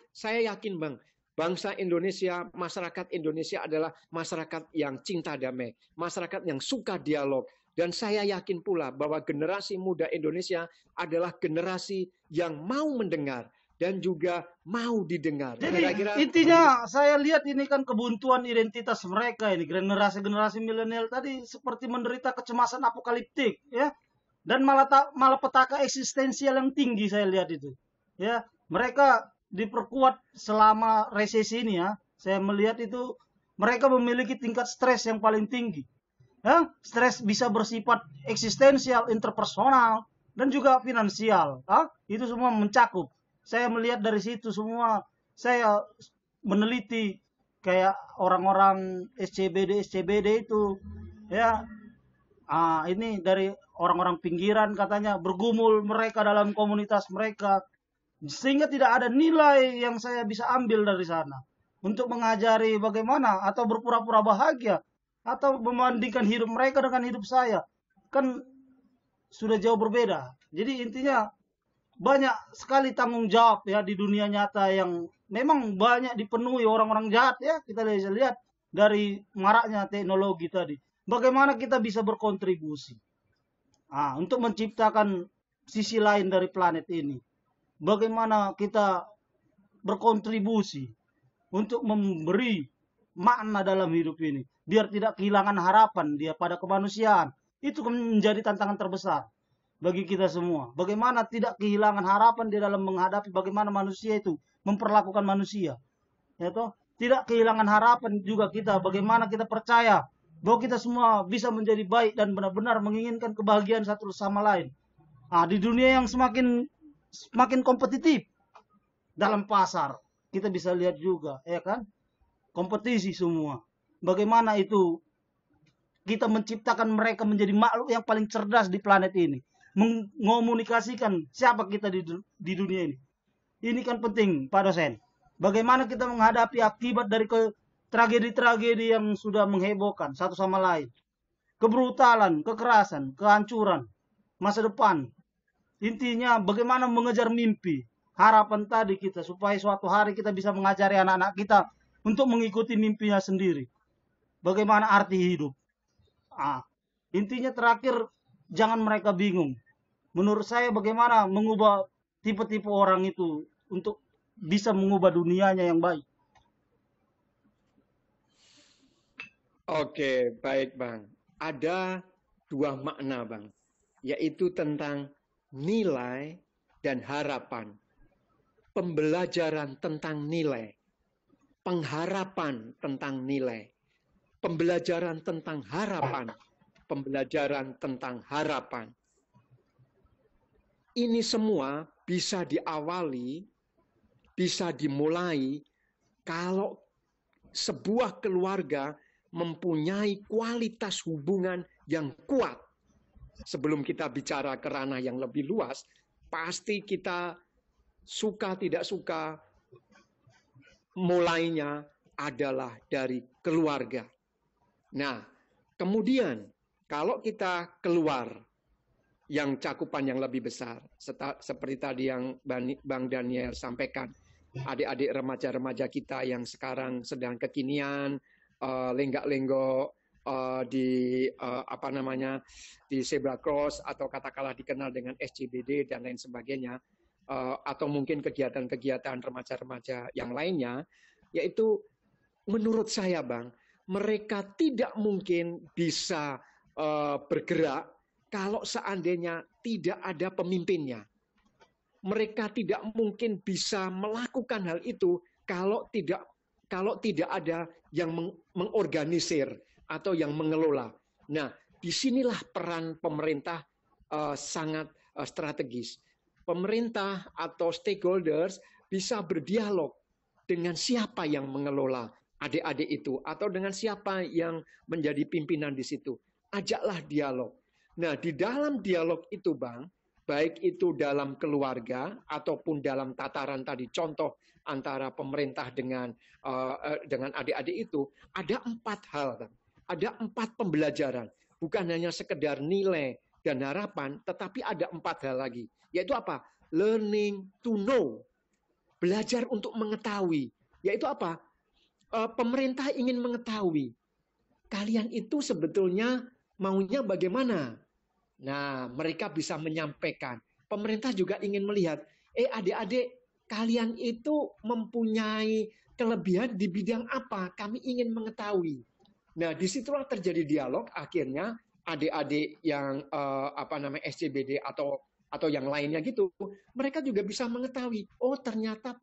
yakin Bang, bangsa Indonesia, masyarakat Indonesia adalah masyarakat yang cinta damai, masyarakat yang suka dialog. Dan saya yakin pula bahwa generasi muda Indonesia adalah generasi yang mau mendengar dan juga mau didengar. Jadi intinya saya lihat ini kan kebuntuan identitas mereka ini, generasi milenial tadi seperti menderita kecemasan apokaliptik, ya, dan malapetaka eksistensial yang tinggi saya lihat itu, ya. Mereka diperkuat selama resesi ini, ya. Saya melihat itu mereka memiliki tingkat stres yang paling tinggi. Ya, stres bisa bersifat eksistensial, interpersonal, dan juga finansial. Itu semua mencakup. Saya melihat dari situ semua, saya meneliti kayak orang-orang SCBD itu, ya, ini dari orang-orang pinggiran katanya bergumul mereka dalam komunitas mereka, sehingga tidak ada nilai yang saya bisa ambil dari sana untuk mengajari bagaimana atau berpura-pura bahagia atau membandingkan hidup mereka dengan hidup saya, kan sudah jauh berbeda. Jadi intinya banyak sekali tanggung jawab ya di dunia nyata yang memang banyak dipenuhi orang-orang jahat, ya. Kita bisa lihat dari maraknya teknologi tadi. Bagaimana kita bisa berkontribusi untuk menciptakan sisi lain dari planet ini. Bagaimana kita berkontribusi untuk memberi makna dalam hidup ini, biar tidak kehilangan harapan dia pada kemanusiaan. Itu menjadi tantangan terbesar. bagi kita semua. Bagaimana tidak kehilangan harapan di dalam menghadapi bagaimana manusia itu memperlakukan manusia. Ya toh? Tidak kehilangan harapan juga kita bagaimana kita percaya bahwa kita semua bisa menjadi baik dan benar-benar menginginkan kebahagiaan satu sama lain. Ah, di dunia yang semakin kompetitif dalam pasar, kita bisa lihat juga, ya kan? Kompetisi semua. Bagaimana itu kita menciptakan mereka menjadi makhluk yang paling cerdas di planet ini. Mengomunikasikan siapa kita di dunia ini. Ini kan penting, Pak dosen. Bagaimana kita menghadapi akibat dari tragedi-tragedi yang sudah menghebohkan satu sama lain. Kebrutalan, kekerasan, kehancuran, masa depan. Intinya bagaimana mengejar mimpi. Harapan tadi kita supaya suatu hari kita bisa mengajari anak-anak kita untuk mengikuti mimpinya sendiri. Bagaimana arti hidup. Ah, intinya terakhir jangan mereka bingung. Menurut saya bagaimana mengubah tipe-tipe orang itu untuk bisa mengubah dunianya yang baik. Oke, baik Bang. Ada dua makna Bang, yaitu tentang nilai dan harapan. Pembelajaran tentang nilai, pengharapan tentang nilai, pembelajaran tentang harapan, pembelajaran tentang harapan. Ini semua bisa diawali, bisa dimulai kalau sebuah keluarga mempunyai kualitas hubungan yang kuat. Sebelum kita bicara ke ranah yang lebih luas, pasti kita suka tidak suka, mulainya adalah dari keluarga. Nah, kemudian kalau kita keluar yang cakupan yang lebih besar, seperti tadi yang Bang Daniel sampaikan, adik-adik remaja-remaja kita yang sekarang sedang kekinian, lenggak-lenggok di di zebra cross atau katakanlah dikenal dengan SCBD dan lain sebagainya, atau mungkin kegiatan-kegiatan remaja-remaja yang lainnya, yaitu menurut saya Bang, mereka tidak mungkin bisa bergerak kalau seandainya tidak ada pemimpinnya. Mereka tidak mungkin bisa melakukan hal itu kalau tidak ada yang mengorganisir atau yang mengelola. Nah, disinilah peran pemerintah sangat strategis. Pemerintah atau stakeholders bisa berdialog dengan siapa yang mengelola adik-adik itu atau dengan siapa yang menjadi pimpinan di situ. Ajaklah dialog. Nah, di dalam dialog itu, Bang, baik itu dalam keluarga ataupun dalam tataran tadi contoh antara pemerintah dengan adik-adik itu, ada 4 hal, Bang. Ada 4 pembelajaran. Bukan hanya sekedar nilai dan harapan, tetapi ada 4 hal lagi. Yaitu apa? Learning to know. Belajar untuk mengetahui. Yaitu apa? Pemerintah ingin mengetahui. Kalian itu sebetulnya maunya bagaimana? Nah, mereka bisa menyampaikan. Pemerintah juga ingin melihat, adik-adik, kalian itu mempunyai kelebihan di bidang apa? Kami ingin mengetahui. Nah, disitulah terjadi dialog. Akhirnya adik-adik yang SCBD atau yang lainnya gitu, mereka juga bisa mengetahui. Oh, ternyata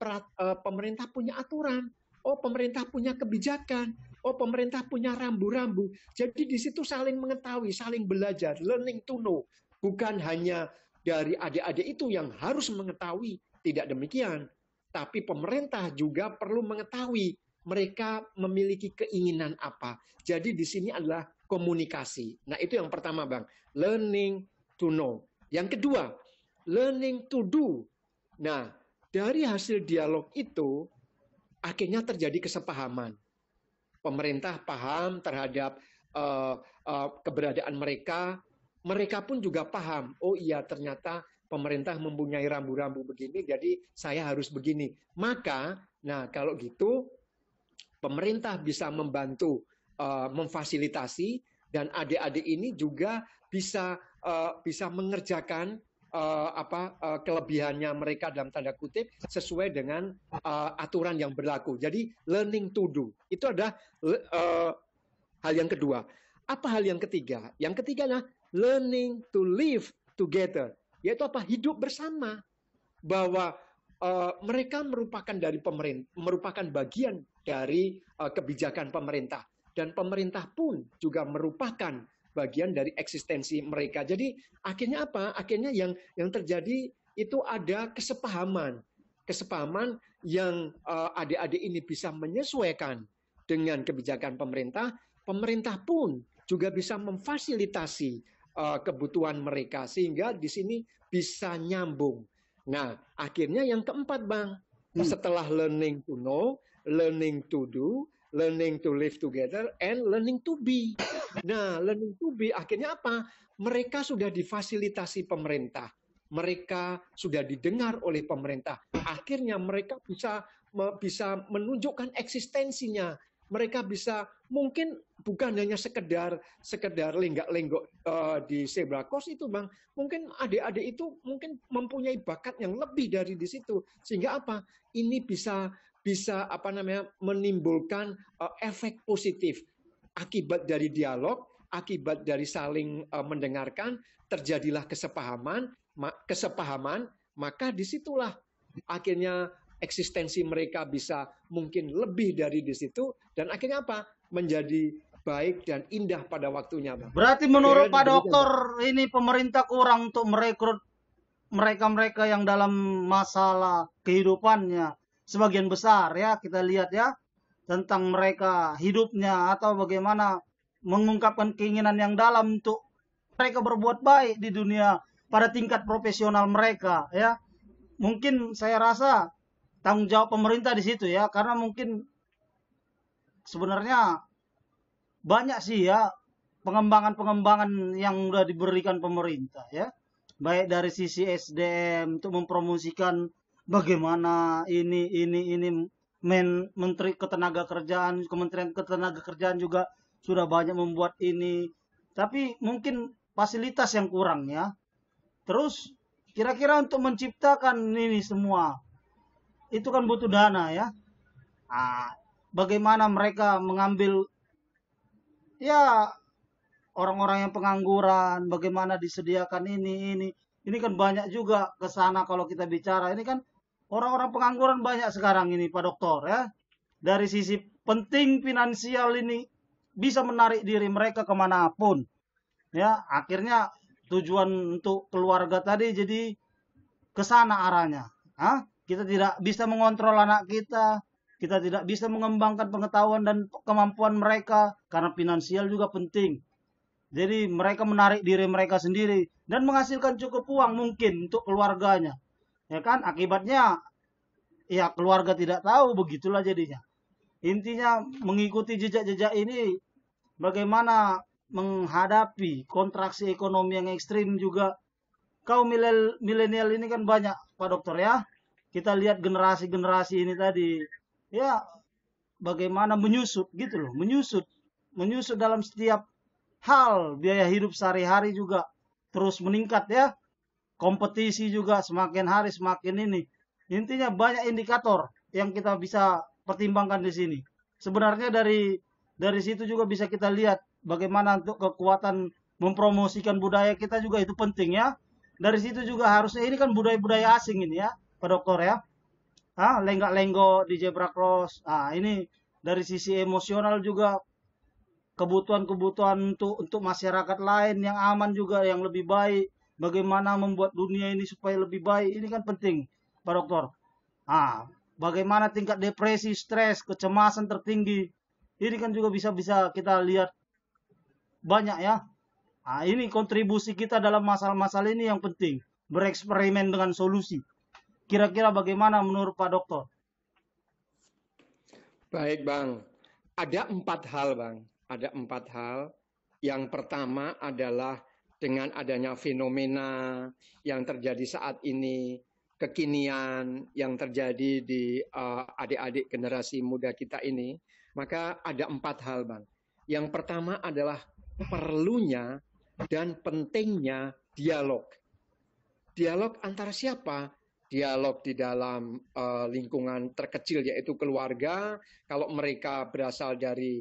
pemerintah punya aturan. Oh, pemerintah punya kebijakan. Oh, pemerintah punya rambu-rambu. Jadi di situ saling mengetahui, saling belajar, learning to know. Bukan hanya dari adik-adik itu yang harus mengetahui, tidak demikian. Tapi pemerintah juga perlu mengetahui mereka memiliki keinginan apa. Jadi di sini adalah komunikasi. Nah, itu yang pertama, Bang. Learning to know. Yang kedua, learning to do. Nah, dari hasil dialog itu, akhirnya terjadi kesepahaman. Pemerintah paham terhadap keberadaan mereka. Mereka pun juga paham. Oh iya, ternyata pemerintah mempunyai rambu-rambu begini, jadi saya harus begini. Maka, nah kalau gitu, pemerintah bisa membantu memfasilitasi dan adik-adik ini juga bisa mengerjakan kelebihannya mereka dalam tanda kutip sesuai dengan aturan yang berlaku. Jadi learning to do itu adalah hal yang kedua. Apa hal yang ketiga? Yang ketiga adalah learning to live together, yaitu apa? Hidup bersama, bahwa mereka merupakan bagian dari kebijakan pemerintah, dan pemerintah pun juga merupakan bagian dari eksistensi mereka. Jadi akhirnya apa? Akhirnya yang terjadi itu ada kesepahaman yang adik-adik ini bisa menyesuaikan dengan kebijakan pemerintah. Pemerintah pun juga bisa memfasilitasi kebutuhan mereka, sehingga di sini bisa nyambung. Nah, akhirnya yang keempat, Bang, setelah learning to know, learning to do, learning to live together, and learning to be. Nah, learning to be akhirnya apa? Mereka sudah difasilitasi pemerintah. Mereka sudah didengar oleh pemerintah. Akhirnya mereka bisa menunjukkan eksistensinya. Mereka bisa, mungkin bukan hanya sekedar lenggak-lenggok di zebra cross itu, Bang. Mungkin adik-adik itu mungkin mempunyai bakat yang lebih dari di situ. Sehingga apa? Ini bisa menimbulkan efek positif akibat dari dialog, akibat dari saling mendengarkan, terjadilah kesepahaman, maka disitulah akhirnya eksistensi mereka bisa mungkin lebih dari di situ, dan akhirnya apa? Menjadi baik dan indah pada waktunya, Bang. Berarti menurut Pak Dokter, ini pemerintah kurang untuk merekrut mereka-mereka yang dalam masalah kehidupannya. Sebagian besar ya, kita lihat ya, tentang mereka hidupnya atau bagaimana mengungkapkan keinginan yang dalam untuk mereka berbuat baik di dunia pada tingkat profesional mereka ya. Mungkin saya rasa tanggung jawab pemerintah di situ ya, karena mungkin sebenarnya banyak sih ya pengembangan-pengembangan yang sudah diberikan pemerintah ya, baik dari sisi SDM untuk mempromosikan bagaimana ini Menteri Ketenagakerjaan, Kementerian Ketenagakerjaan juga sudah banyak membuat ini, tapi mungkin fasilitas yang kurang ya. Terus kira-kira untuk menciptakan ini semua itu kan butuh dana ya. Nah, bagaimana mereka mengambil ya orang-orang yang pengangguran, bagaimana disediakan ini kan banyak juga ke sana kalau kita bicara. Ini kan orang-orang pengangguran banyak sekarang ini, Pak Dokter ya. Dari sisi penting finansial ini bisa menarik diri mereka kemanapun. Ya, akhirnya tujuan untuk keluarga tadi jadi ke sana arahnya. Kita tidak bisa mengontrol anak kita tidak bisa mengembangkan pengetahuan dan kemampuan mereka karena finansial juga penting. Jadi mereka menarik diri mereka sendiri dan menghasilkan cukup uang mungkin untuk keluarganya. Ya kan? Akibatnya ya keluarga tidak tahu, begitulah jadinya. Intinya mengikuti jejak-jejak ini, bagaimana menghadapi kontraksi ekonomi yang ekstrim juga. Kaum milenial ini kan banyak, Pak Dokter ya. Kita lihat generasi-generasi ini tadi, ya bagaimana menyusut gitu loh, menyusut dalam setiap hal. Biaya hidup sehari-hari juga terus meningkat ya, kompetisi juga semakin hari semakin ini. Intinya banyak indikator yang kita bisa pertimbangkan di sini. Sebenarnya dari situ juga bisa kita lihat bagaimana untuk kekuatan mempromosikan budaya kita juga itu penting ya. Dari situ juga harusnya, ini kan budaya-budaya asing ini ya, Pak Dokter ya. Lenggak-lenggok di zebra cross. Ini dari sisi emosional juga, kebutuhan-kebutuhan untuk masyarakat lain yang aman juga, yang lebih baik. Bagaimana membuat dunia ini supaya lebih baik, ini kan penting, Pak Dokter. Bagaimana tingkat depresi, stres, kecemasan tertinggi, ini kan juga bisa kita lihat banyak ya. Ini kontribusi kita dalam masalah-masalah ini yang penting. Bereksperimen dengan solusi. Kira-kira bagaimana menurut Pak Dokter? Baik, Bang. Ada 4 hal, Bang. Ada 4 hal. Yang pertama adalah dengan adanya fenomena yang terjadi saat ini, kekinian yang terjadi di adik-adik generasi muda kita ini, maka ada 4 hal, Bang. Yang pertama adalah perlunya dan pentingnya dialog. Dialog antara siapa? Dialog di dalam lingkungan terkecil, yaitu keluarga. Kalau mereka berasal dari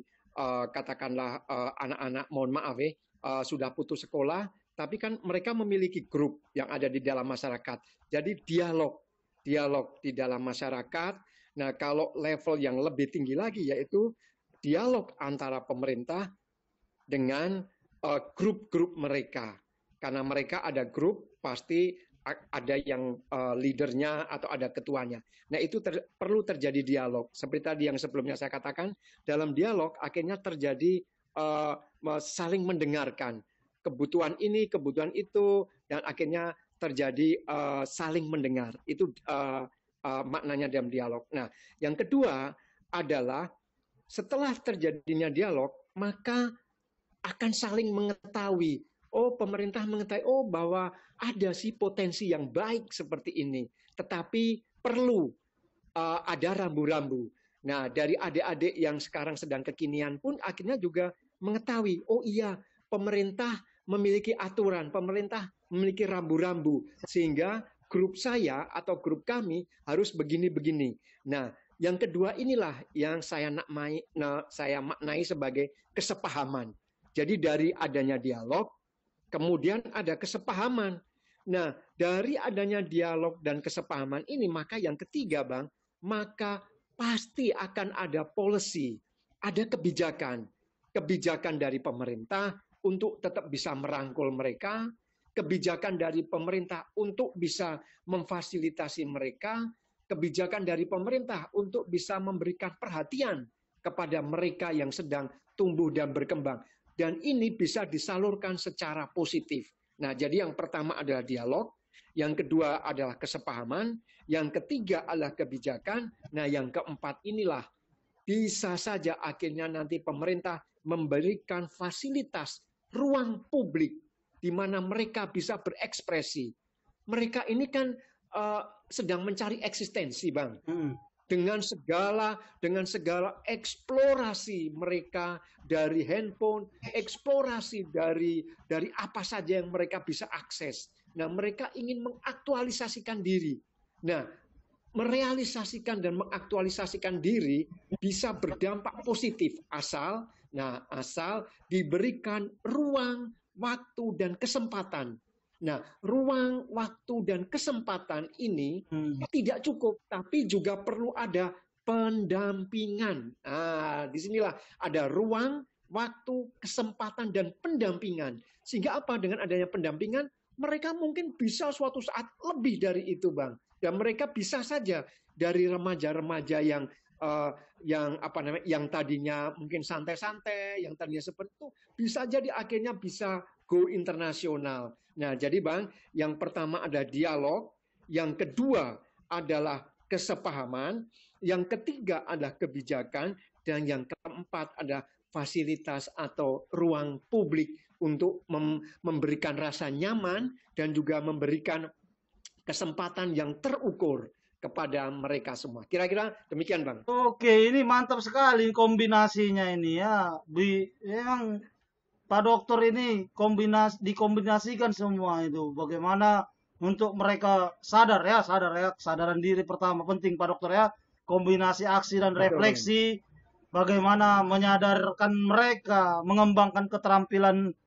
katakanlah anak-anak, mohon maaf sudah putus sekolah, tapi kan mereka memiliki grup yang ada di dalam masyarakat. Jadi dialog di dalam masyarakat. Nah, kalau level yang lebih tinggi lagi yaitu dialog antara pemerintah dengan grup-grup mereka. Karena mereka ada grup, pasti ada yang leadernya atau ada ketuanya. Nah, itu perlu terjadi dialog. Seperti tadi yang sebelumnya saya katakan, dalam dialog akhirnya terjadi saling mendengarkan kebutuhan ini, kebutuhan itu, dan akhirnya terjadi saling mendengar. Itu maknanya dalam dialog. Nah, yang kedua adalah setelah terjadinya dialog, maka akan saling mengetahui. Oh, pemerintah mengetahui, oh bahwa ada sih potensi yang baik seperti ini. Tetapi perlu ada rambu-rambu. Nah, dari adik-adik yang sekarang sedang kekinian pun akhirnya juga mengetahui, oh iya, pemerintah memiliki aturan, pemerintah memiliki rambu-rambu. Sehingga grup saya atau grup kami harus begini-begini. Nah, yang kedua inilah yang saya maknai sebagai kesepahaman. Jadi dari adanya dialog, kemudian ada kesepahaman. Nah, dari adanya dialog dan kesepahaman ini, maka yang ketiga, Bang, maka pasti akan ada policy, ada kebijakan. Kebijakan dari pemerintah untuk tetap bisa merangkul mereka, kebijakan dari pemerintah untuk bisa memfasilitasi mereka, kebijakan dari pemerintah untuk bisa memberikan perhatian kepada mereka yang sedang tumbuh dan berkembang. Dan ini bisa disalurkan secara positif. Nah, jadi yang pertama adalah dialog, yang kedua adalah kesepahaman, yang ketiga adalah kebijakan, nah yang keempat inilah bisa saja akhirnya nanti pemerintah memberikan fasilitas ruang publik di mana mereka bisa berekspresi. Mereka ini kan sedang mencari eksistensi, Bang. Dengan segala eksplorasi mereka dari handphone, eksplorasi dari apa saja yang mereka bisa akses. Nah, mereka ingin mengaktualisasikan diri. Nah, merealisasikan dan mengaktualisasikan diri bisa berdampak positif asal diberikan ruang, waktu, dan kesempatan. Nah, ruang, waktu, dan kesempatan ini tidak cukup, tapi juga perlu ada pendampingan. Nah, disinilah ada ruang, waktu, kesempatan, dan pendampingan. Sehingga apa? Dengan adanya pendampingan, mereka mungkin bisa suatu saat lebih dari itu, Bang. Dan mereka bisa saja dari remaja-remaja yang tadinya mungkin santai-santai, yang tadinya seperti itu, bisa jadi akhirnya bisa go internasional. Nah, jadi Bang, yang pertama ada dialog, yang kedua adalah kesepahaman, yang ketiga adalah kebijakan, dan yang keempat adalah fasilitas atau ruang publik untuk memberikan rasa nyaman dan juga memberikan kesempatan yang terukur kepada mereka semua. Kira-kira demikian, Bang. Oke, ini mantap sekali kombinasinya ini ya. Memang Pak Dokter ini dikombinasikan semua itu. Bagaimana untuk mereka sadar ya, kesadaran diri pertama penting Pak Dokter ya. Kombinasi aksi dan refleksi, bagaimana menyadarkan mereka, mengembangkan keterampilan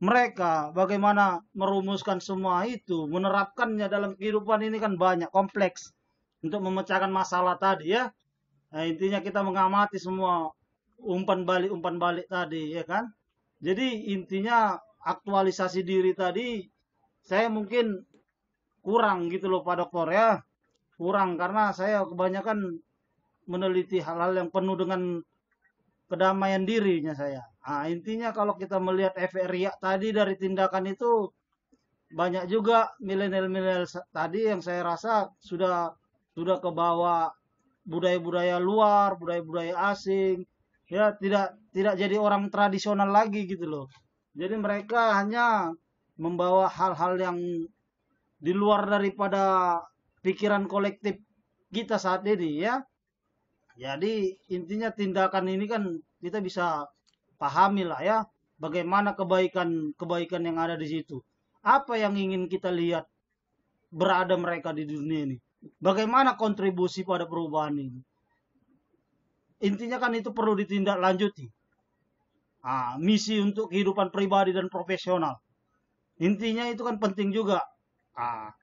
mereka, bagaimana merumuskan semua itu, menerapkannya dalam kehidupan ini kan banyak, kompleks untuk memecahkan masalah tadi ya. Nah, intinya kita mengamati semua umpan balik tadi ya kan. Jadi intinya aktualisasi diri tadi saya mungkin kurang gitu loh Pak Dokter ya. Kurang karena saya kebanyakan meneliti hal-hal yang penuh dengan kedamaian dirinya saya. Nah, intinya kalau kita melihat efek riak tadi dari tindakan itu banyak juga milenial-milenial tadi yang saya rasa sudah kebawa budaya-budaya luar, budaya-budaya asing, ya tidak jadi orang tradisional lagi gitu loh. Jadi mereka hanya membawa hal-hal yang di luar daripada pikiran kolektif kita saat ini ya. Jadi intinya tindakan ini kan kita bisa pahami lah ya, bagaimana kebaikan yang ada di situ. Apa yang ingin kita lihat berada mereka di dunia ini. Bagaimana kontribusi pada perubahan ini. Intinya kan itu perlu ditindaklanjuti. Misi untuk kehidupan pribadi dan profesional. Intinya itu kan penting juga. Ah,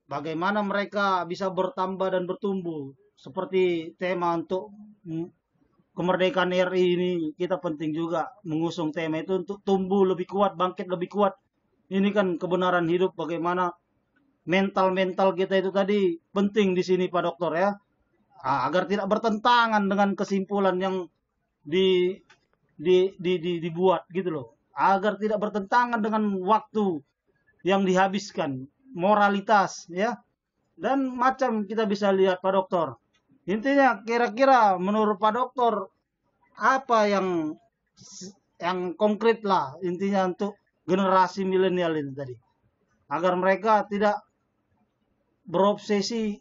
bagaimana mereka bisa bertambah dan bertumbuh. Seperti tema untuk kemerdekaan RI ini, kita penting juga mengusung tema itu untuk tumbuh lebih kuat, bangkit lebih kuat. Ini kan kebenaran hidup, bagaimana mental-mental kita itu tadi penting di sini Pak Dokter ya. Agar tidak bertentangan dengan kesimpulan yang di, dibuat gitu loh. Agar tidak bertentangan dengan waktu yang dihabiskan, moralitas ya. Dan macam kita bisa lihat Pak Dokter. Intinya kira-kira menurut Pak Dokter apa yang konkret lah intinya untuk generasi milenial ini tadi agar mereka tidak berobsesi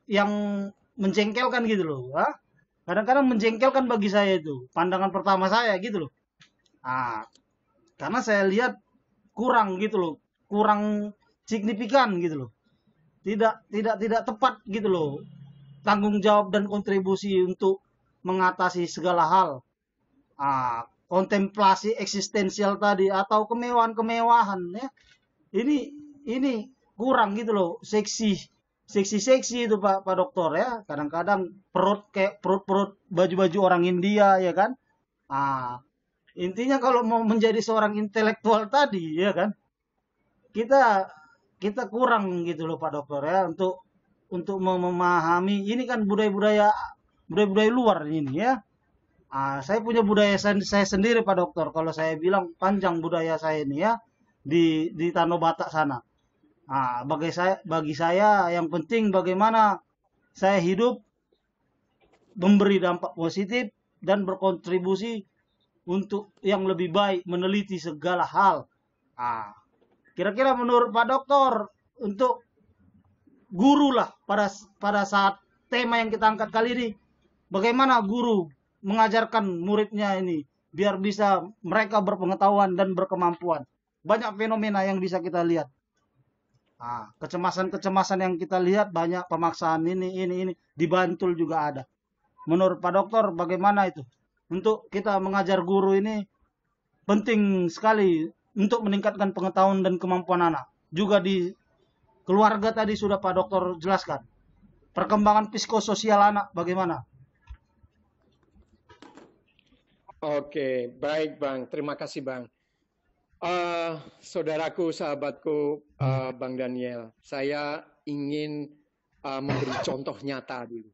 yang menjengkelkan gitu loh. Kadang-kadang menjengkelkan bagi saya itu pandangan pertama saya gitu loh. Ah, karena saya lihat kurang gitu loh, kurang signifikan gitu loh. Tidak tepat gitu loh. Tanggung jawab dan kontribusi untuk mengatasi segala hal. Kontemplasi eksistensial tadi atau kemewahan-kemewahan ya. Ini kurang gitu loh, seksi itu Pak Dokter ya. Kadang-kadang perut kayak perut baju-baju orang India ya kan. Ah, intinya kalau mau menjadi seorang intelektual tadi ya kan, kita kita kurang gitu loh Pak Dokter ya untuk memahami ini kan budaya-budaya luar ini ya. Saya punya budaya saya sendiri Pak Dokter. Kalau saya bilang panjang budaya saya ini ya di Tanah Batak sana. Bagi saya yang penting bagaimana saya hidup memberi dampak positif dan berkontribusi untuk yang lebih baik meneliti segala hal. Ah, Kira-kira menurut Pak Dokter untuk guru lah pada saat tema yang kita angkat kali ini, bagaimana guru mengajarkan muridnya ini biar bisa mereka berpengetahuan dan berkemampuan. Banyak fenomena yang bisa kita lihat. Kecemasan-kecemasan yang kita lihat banyak pemaksaan ini di Bantul juga ada. Menurut Pak Dokter bagaimana itu? Untuk kita mengajar guru ini penting sekali untuk meningkatkan pengetahuan dan kemampuan anak. Juga di keluarga tadi sudah Pak Dokter jelaskan. Perkembangan psikososial anak bagaimana? Oke, baik Bang. Terima kasih Bang. Saudaraku, sahabatku, Bang Daniel, saya ingin memberi contoh nyata dulu.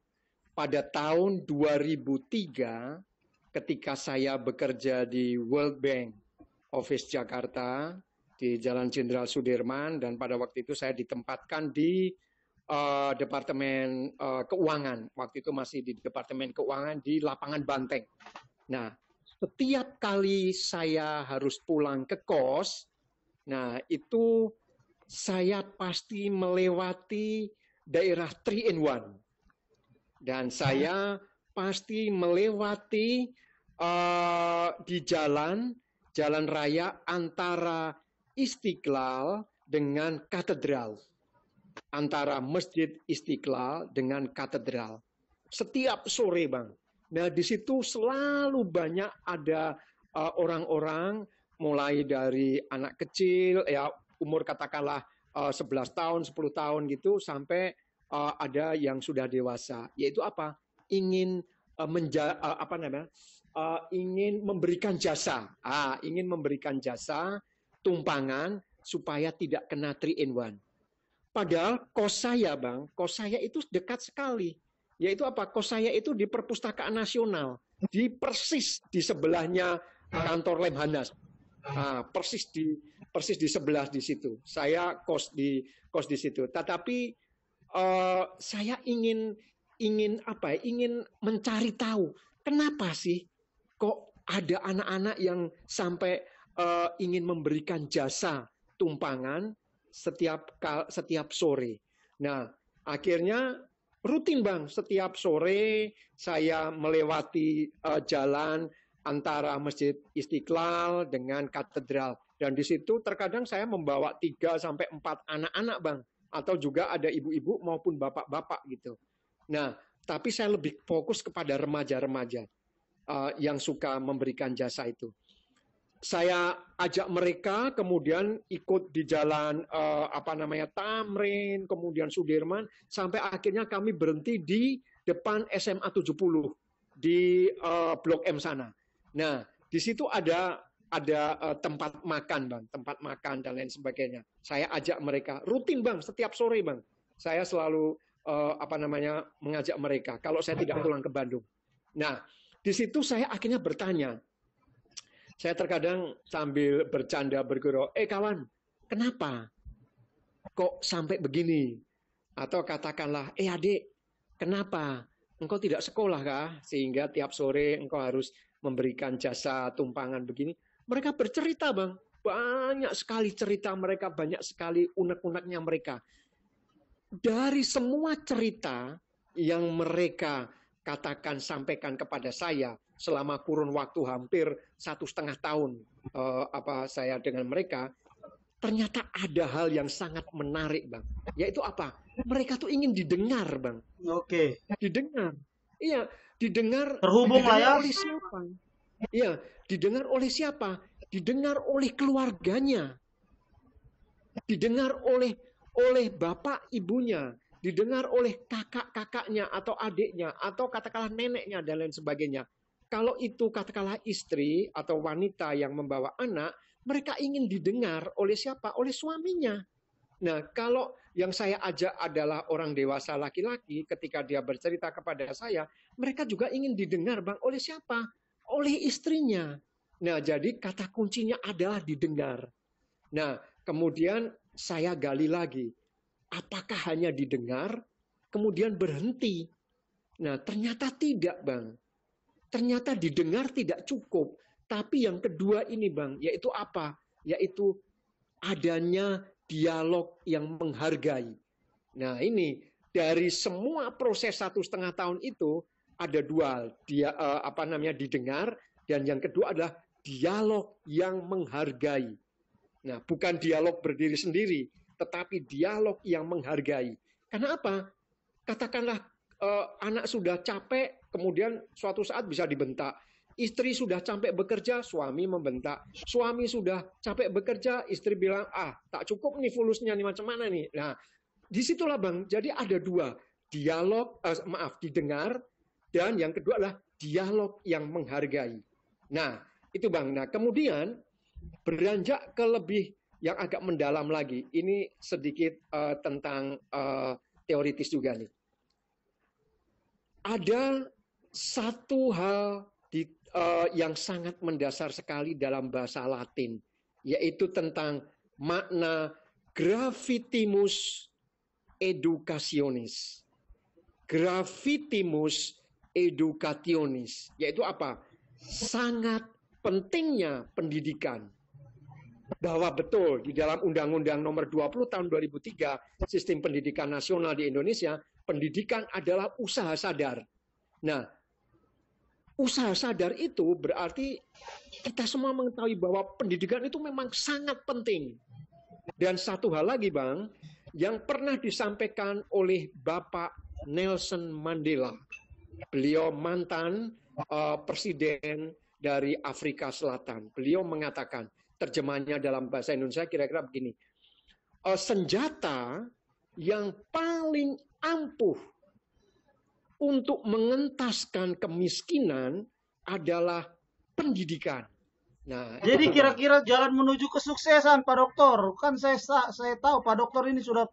Pada tahun 2003, ketika saya bekerja di World Bank Office Jakarta, di Jalan Jenderal Sudirman, dan pada waktu itu saya ditempatkan di Departemen Keuangan. Waktu itu masih di Departemen Keuangan di Lapangan Banteng. Nah, setiap kali saya harus pulang ke kos, nah itu saya pasti melewati daerah 3-in-1. Dan saya pasti melewati di jalan raya antara Istiqlal dengan Katedral. Antara Masjid Istiqlal dengan Katedral. Setiap sore, Bang. Nah, di situ selalu banyak ada orang-orang, mulai dari anak kecil, ya umur katakanlah 11 tahun, 10 tahun gitu, sampai ada yang sudah dewasa. Yaitu apa? Ingin ingin memberikan jasa. Ingin memberikan jasa, tumpangan, supaya tidak kena 3-in-1. Padahal kos saya, Bang, kos saya itu dekat sekali. Yaitu apa? Kos saya itu di Perpustakaan Nasional, persis di sebelahnya kantor Lemhanas. Persis di sebelah di situ. Saya kos di situ. Tetapi saya ingin mencari tahu kenapa sih kok ada anak-anak yang sampai ingin memberikan jasa tumpangan setiap sore. Nah, akhirnya rutin, Bang, setiap sore saya melewati jalan antara Masjid Istiqlal dengan Katedral. Dan di situ terkadang saya membawa 3-4 anak-anak, Bang. Atau juga ada ibu-ibu maupun bapak-bapak gitu. Nah, tapi saya lebih fokus kepada remaja-remaja yang suka memberikan jasa itu. saya ajak mereka kemudian ikut di jalan Tamrin, kemudian Sudirman, sampai akhirnya kami berhenti di depan SMA 70 di Blok M sana. Nah, di situ ada tempat makan, Bang, tempat makan dan lain sebagainya. Saya ajak mereka rutin, Bang, setiap sore, Bang. Saya selalu mengajak mereka kalau saya tidak pulang ke Bandung. Nah, di situ saya akhirnya bertanya. Saya terkadang sambil bercanda bergurau, kawan, kenapa kok sampai begini? Atau katakanlah, adik, kenapa engkau tidak sekolah kah? Sehingga tiap sore engkau harus memberikan jasa tumpangan begini. Mereka bercerita, Bang. Banyak sekali cerita mereka, banyak sekali unek-uneknya mereka. Dari semua cerita yang mereka katakan, sampaikan kepada saya selama kurun waktu hampir 1,5 tahun saya dengan mereka, ternyata ada hal yang sangat menarik, Bang. Yaitu apa? Mereka tuh ingin didengar, Bang. Oke. Didengar. Iya, didengar. Terhubung lah ya. Oleh siapa? Iya, didengar oleh siapa? Didengar oleh keluarganya. Didengar oleh bapak ibunya, didengar oleh kakak-kakaknya atau adiknya atau katakanlah neneknya dan lain sebagainya. Kalau itu katakanlah istri atau wanita yang membawa anak, mereka ingin didengar oleh siapa? Oleh suaminya. Nah, kalau yang saya ajak adalah orang dewasa laki-laki, ketika dia bercerita kepada saya, mereka juga ingin didengar, Bang, oleh siapa? Oleh istrinya. Nah, jadi kata kuncinya adalah didengar. Nah, kemudian saya gali lagi. Apakah hanya didengar, kemudian berhenti? Nah, ternyata tidak, Bang. Ternyata didengar tidak cukup. Tapi yang kedua ini, Bang, yaitu apa? Yaitu adanya dialog yang menghargai. Nah, ini dari semua proses 1,5 tahun itu ada dua, didengar, dan yang kedua adalah dialog yang menghargai. Nah, bukan dialog berdiri sendiri, tetapi dialog yang menghargai. Karena apa? Katakanlah anak sudah capek, kemudian suatu saat bisa dibentak. Istri sudah capek bekerja, suami membentak. Suami sudah capek bekerja, istri bilang, tak cukup nih fulusnya nih, macam mana nih. Nah, disitulah, Bang, jadi ada dua. Dialog, didengar, dan yang kedua adalah dialog yang menghargai. Nah, itu, Bang. Nah, kemudian beranjak ke lebih yang agak mendalam lagi. Ini sedikit tentang teoritis juga nih. Ada satu hal yang sangat mendasar sekali dalam bahasa Latin, yaitu tentang makna gravitimus educationis. Gravitimus educationis, yaitu apa? Sangat pentingnya pendidikan. Bahwa betul di dalam Undang-Undang Nomor 20 Tahun 2003 Sistem Pendidikan Nasional di Indonesia, pendidikan adalah usaha sadar. Nah, usaha sadar itu berarti kita semua mengetahui bahwa pendidikan itu memang sangat penting. Dan satu hal lagi, Bang, yang pernah disampaikan oleh Bapak Nelson Mandela. Beliau mantan presiden dari Afrika Selatan. Beliau mengatakan, terjemahannya dalam bahasa Indonesia kira-kira begini. Senjata yang paling ampuh untuk mengentaskan kemiskinan adalah pendidikan. Nah, jadi kira-kira jalan menuju kesuksesan, Pak Dokter. Kan saya tahu Pak Dokter ini sudah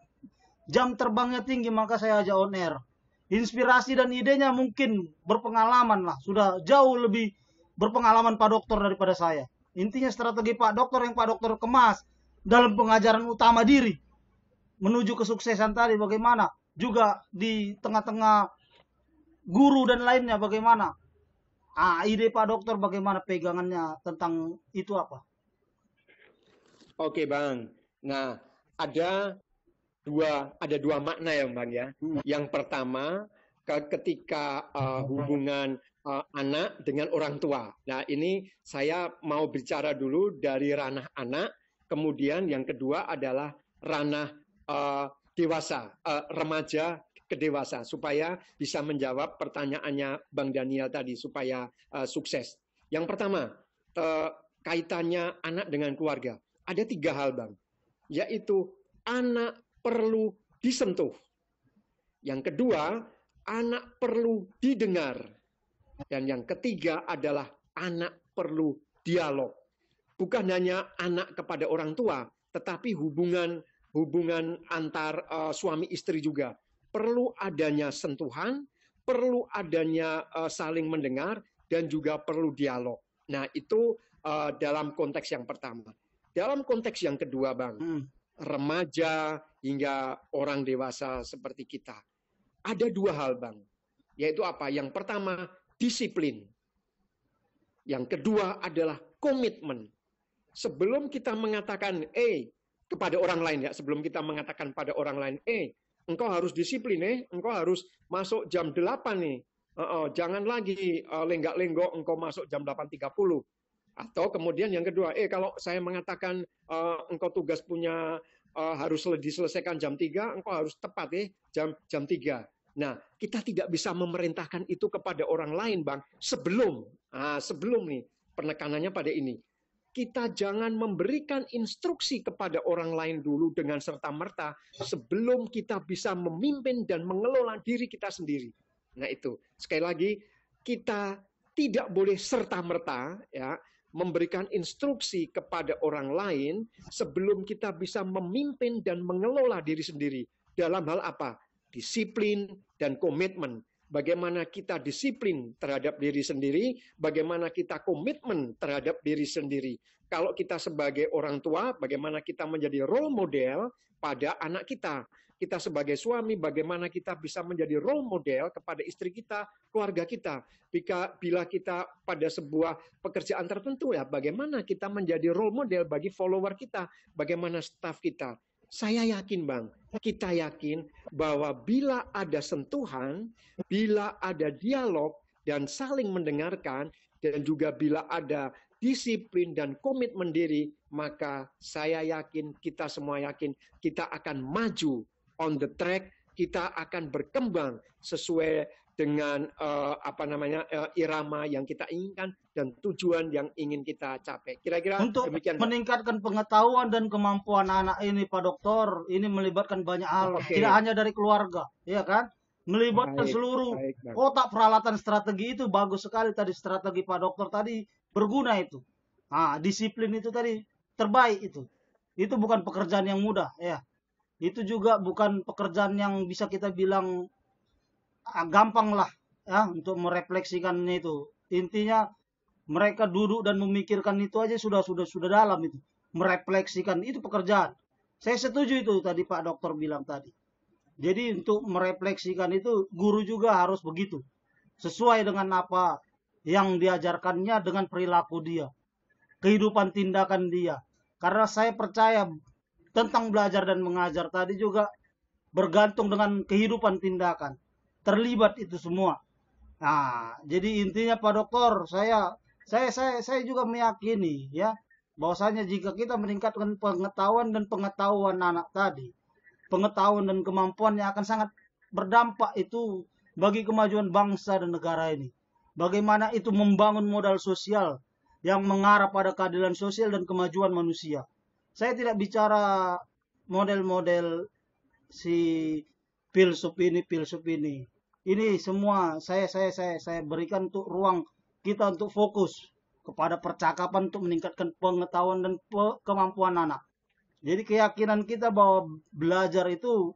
jam terbangnya tinggi, maka saya ajak on air. Inspirasi dan idenya mungkin berpengalaman lah, sudah jauh lebih berpengalaman Pak Dokter daripada saya. Intinya strategi Pak Dokter yang Pak Dokter kemas dalam pengajaran utama diri menuju kesuksesan tadi bagaimana, juga di tengah-tengah guru dan lainnya bagaimana. Ide Pak Dokter bagaimana pegangannya tentang itu apa? Oke, Bang. Nah, ada dua makna ya, Bang ya. Yang pertama, ketika hubungan anak dengan orang tua. Nah, ini saya mau bicara dulu dari ranah anak, kemudian yang kedua adalah ranah dewasa, remaja ke dewasa, supaya bisa menjawab pertanyaannya Bang Daniel tadi, supaya sukses. Yang pertama, kaitannya anak dengan keluarga? Ada 3 hal, Bang. Yaitu anak perlu disentuh. Yang kedua, anak perlu didengar. Dan yang ketiga adalah anak perlu dialog. Bukan hanya anak kepada orang tua, tetapi hubungan antar suami istri juga. Perlu adanya sentuhan, perlu adanya saling mendengar, dan juga perlu dialog. Nah, itu dalam konteks yang pertama. Dalam konteks yang kedua, Bang, remaja hingga orang dewasa seperti kita. Ada 2 hal, Bang. Yaitu apa? Yang pertama, disiplin. Yang kedua adalah komitmen. Sebelum kita mengatakan kepada orang lain, ya, sebelum kita mengatakan pada orang lain, engkau harus disiplin, engkau harus masuk jam 8 nih. Jangan lagi lenggak-lenggok engkau masuk jam 8.30. Atau kemudian yang kedua, kalau saya mengatakan engkau tugas punya harus diselesaikan jam 3, engkau harus tepat jam 3. Nah, kita tidak bisa memerintahkan itu kepada orang lain, Bang. Sebelum nih, penekanannya pada ini. Kita jangan memberikan instruksi kepada orang lain dulu dengan serta-merta sebelum kita bisa memimpin dan mengelola diri kita sendiri. Nah, itu. Sekali lagi, kita tidak boleh serta-merta ya memberikan instruksi kepada orang lain sebelum kita bisa memimpin dan mengelola diri sendiri. Dalam hal apa? Disiplin dan komitmen. Bagaimana kita disiplin terhadap diri sendiri, bagaimana kita komitmen terhadap diri sendiri. Kalau kita sebagai orang tua, bagaimana kita menjadi role model pada anak kita. Kita sebagai suami, bagaimana kita bisa menjadi role model kepada istri kita, keluarga kita. Bila kita pada sebuah pekerjaan tertentu, ya bagaimana kita menjadi role model bagi follower kita, bagaimana staff kita. Saya yakin, Bang, kita yakin bahwa bila ada sentuhan, bila ada dialog dan saling mendengarkan, dan juga bila ada disiplin dan komitmen diri, maka saya yakin, kita semua yakin, kita akan maju on the track, kita akan berkembang sesuai dengan irama yang kita inginkan dan tujuan yang ingin kita capai. Kira-kira Untuk demikian, meningkatkan pengetahuan dan kemampuan anak ini, Pak Dokter, ini melibatkan banyak hal, tidak hanya dari keluarga, ya kan? Melibatkan seluruh kotak peralatan strategi. Itu bagus sekali tadi strategi Pak Dokter tadi, berguna itu. Disiplin itu tadi terbaik itu. Itu bukan pekerjaan yang mudah, ya. Itu juga bukan pekerjaan yang bisa kita bilang gampang lah, ya, untuk merefleksikannya itu. Intinya mereka duduk dan memikirkan itu aja sudah dalam itu. Merefleksikan itu pekerjaan. Saya setuju itu tadi Pak Dokter bilang tadi. Jadi untuk merefleksikan itu guru juga harus begitu. Sesuai dengan apa yang diajarkannya dengan perilaku dia. Kehidupan tindakan dia. Karena saya percaya tentang belajar dan mengajar tadi juga bergantung dengan kehidupan tindakan. Terlibat itu semua. Nah, jadi intinya Pak Dokter, saya juga meyakini ya bahwasanya jika kita meningkatkan pengetahuan anak tadi, pengetahuan dan kemampuannya akan sangat berdampak itu bagi kemajuan bangsa dan negara ini. Bagaimana itu membangun modal sosial yang mengarah pada keadilan sosial dan kemajuan manusia. Saya tidak bicara model-model si filsuf ini. Ini semua saya berikan untuk ruang kita untuk fokus kepada percakapan untuk meningkatkan pengetahuan dan kemampuan anak. Jadi keyakinan kita bahwa belajar itu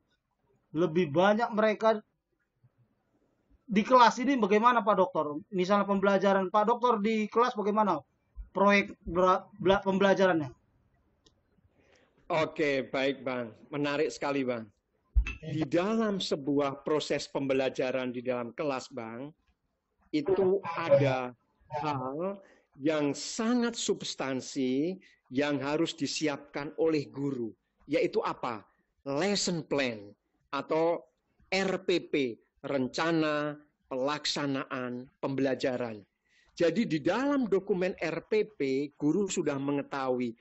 lebih banyak mereka di kelas ini bagaimana Pak Dokter? Misalnya pembelajaran Pak Dokter di kelas bagaimana proyek pembelajarannya? Oke, baik Bang. Menarik sekali Bang. Di dalam sebuah proses pembelajaran di dalam kelas, Bang, itu ada hal yang sangat substansi yang harus disiapkan oleh guru, yaitu apa? Lesson plan atau RPP, rencana pelaksanaan pembelajaran. Jadi di dalam dokumen RPP, guru sudah mengetahui,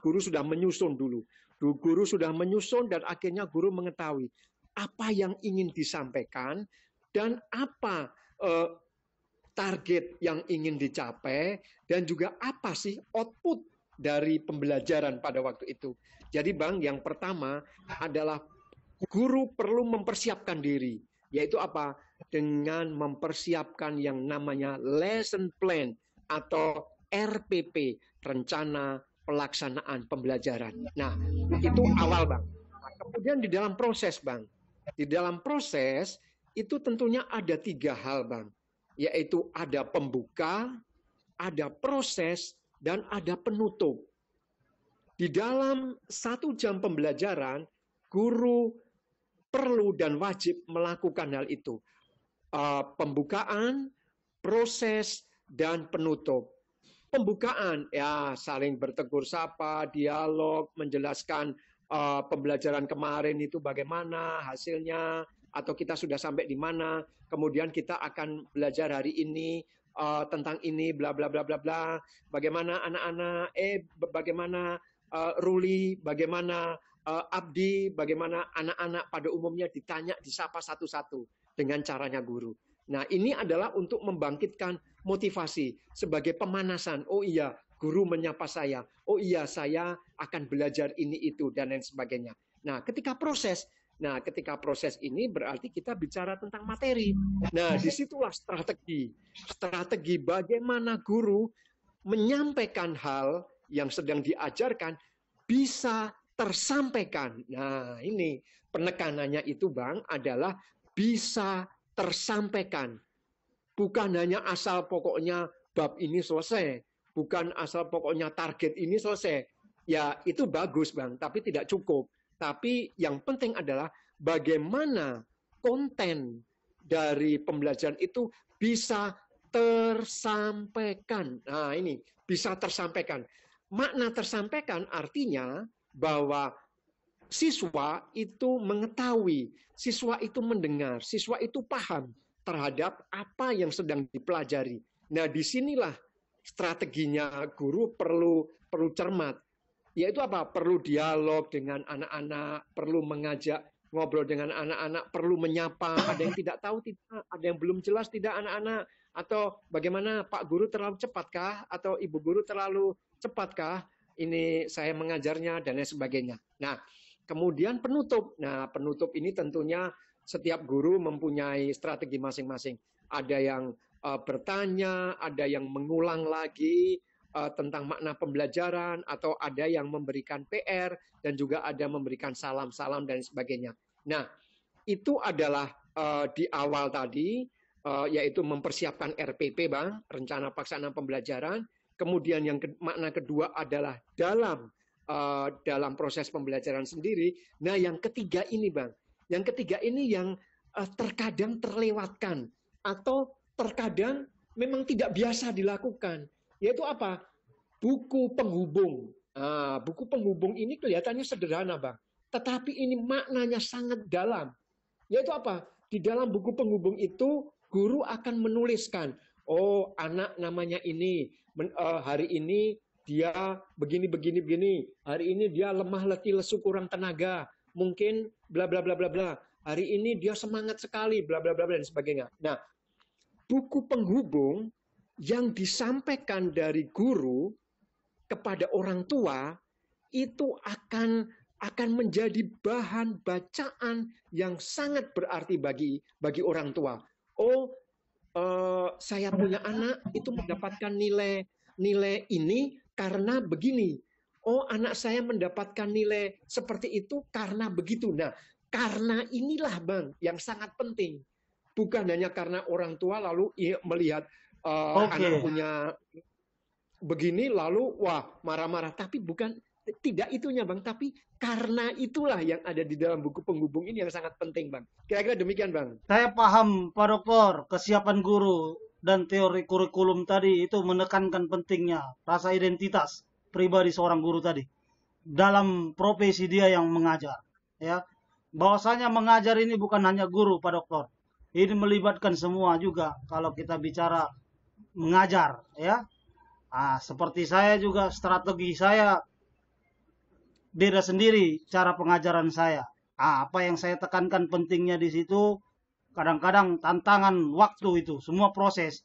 guru sudah menyusun dulu. Guru sudah menyusun dan akhirnya guru mengetahui apa yang ingin disampaikan dan apa target yang ingin dicapai, dan juga apa sih output dari pembelajaran pada waktu itu. Jadi Bang, yang pertama adalah guru perlu mempersiapkan diri, yaitu apa? Dengan mempersiapkan yang namanya lesson plan atau RPP, rencana pelaksanaan pembelajaran. Nah, itu awal Bang. Nah, kemudian di dalam proses Bang, di dalam proses itu tentunya ada 3 hal Bang, yaitu ada pembuka, ada proses, dan ada penutup. Di dalam 1 jam pembelajaran, guru perlu dan wajib melakukan hal itu. Pembukaan, proses, dan penutup. Pembukaan, ya saling bertegur sapa, dialog, menjelaskan pembelajaran kemarin itu bagaimana hasilnya, atau kita sudah sampai di mana, kemudian kita akan belajar hari ini tentang ini, bla bla bla bla bla. Bagaimana anak-anak, bagaimana Ruli, bagaimana Abdi, bagaimana anak-anak pada umumnya ditanya, disapa satu-satu dengan caranya guru. Nah, ini adalah untuk membangkitkan motivasi sebagai pemanasan. Oh iya, guru menyapa saya. Oh iya, saya akan belajar ini itu dan lain sebagainya. Nah, ketika proses ini berarti kita bicara tentang materi. Nah, disitulah strategi. Strategi bagaimana guru menyampaikan hal yang sedang diajarkan bisa tersampaikan. Nah, ini penekanannya itu Bang adalah bisa tersampaikan. Bukan hanya asal pokoknya bab ini selesai, bukan asal pokoknya target ini selesai. Ya, itu bagus Bang, tapi tidak cukup. Tapi yang penting adalah bagaimana konten dari pembelajaran itu bisa tersampaikan. Nah, ini bisa tersampaikan. Makna tersampaikan artinya bahwa siswa itu mengetahui, siswa itu mendengar, siswa itu paham terhadap apa yang sedang dipelajari. Nah, disinilah strateginya guru perlu cermat. Yaitu apa? Perlu dialog dengan anak-anak, perlu mengajak ngobrol dengan anak-anak, perlu menyapa, ada yang tidak tahu tidak, ada yang belum jelas tidak anak-anak, atau bagaimana Pak Guru terlalu cepatkah, atau Ibu Guru terlalu cepatkah, ini saya mengajarnya, dan lain sebagainya. Nah, kemudian penutup. Nah, penutup ini tentunya setiap guru mempunyai strategi masing-masing. Ada yang bertanya, ada yang mengulang lagi tentang makna pembelajaran, atau ada yang memberikan PR, dan juga ada memberikan salam-salam dan sebagainya. Nah, itu adalah di awal tadi, yaitu mempersiapkan RPP, Bang, rencana pelaksanaan pembelajaran. Kemudian yang makna kedua adalah dalam proses pembelajaran sendiri. Nah, yang ketiga ini, Bang, yang ketiga ini yang terkadang terlewatkan atau terkadang memang tidak biasa dilakukan, yaitu apa? Buku penghubung. Nah, buku penghubung ini kelihatannya sederhana, Bang, tetapi ini maknanya sangat dalam. Yaitu apa? Di dalam buku penghubung itu guru akan menuliskan, oh anak namanya ini, hari ini dia begini, hari ini dia lemah letih lesu kurang tenaga, mungkin bla bla bla bla bla, hari ini dia semangat sekali, bla bla bla dan sebagainya. Nah, buku penghubung yang disampaikan dari guru kepada orang tua itu akan menjadi bahan bacaan yang sangat berarti bagi orang tua. Oh, saya punya anak itu mendapatkan nilai ini karena begini. Oh, anak saya mendapatkan nilai seperti itu karena begitu. Nah, karena inilah, Bang, yang sangat penting. Bukan hanya karena orang tua lalu melihat anak punya begini lalu wah marah-marah, tapi bukan, tidak itunya Bang, tapi karena itulah yang ada di dalam buku penghubung ini yang sangat penting, Bang. Kira-kira demikian, Bang. Saya paham, Pak Dokter, kesiapan guru dan teori kurikulum tadi itu menekankan pentingnya rasa identitas pribadi seorang guru tadi dalam profesi dia yang mengajar, ya. Bahwasanya mengajar ini bukan hanya guru, Pak Dokter. Ini melibatkan semua juga kalau kita bicara mengajar, ya. Seperti saya juga, strategi saya beda sendiri cara pengajaran saya. Apa yang saya tekankan pentingnya di situ, kadang-kadang tantangan waktu itu, semua proses.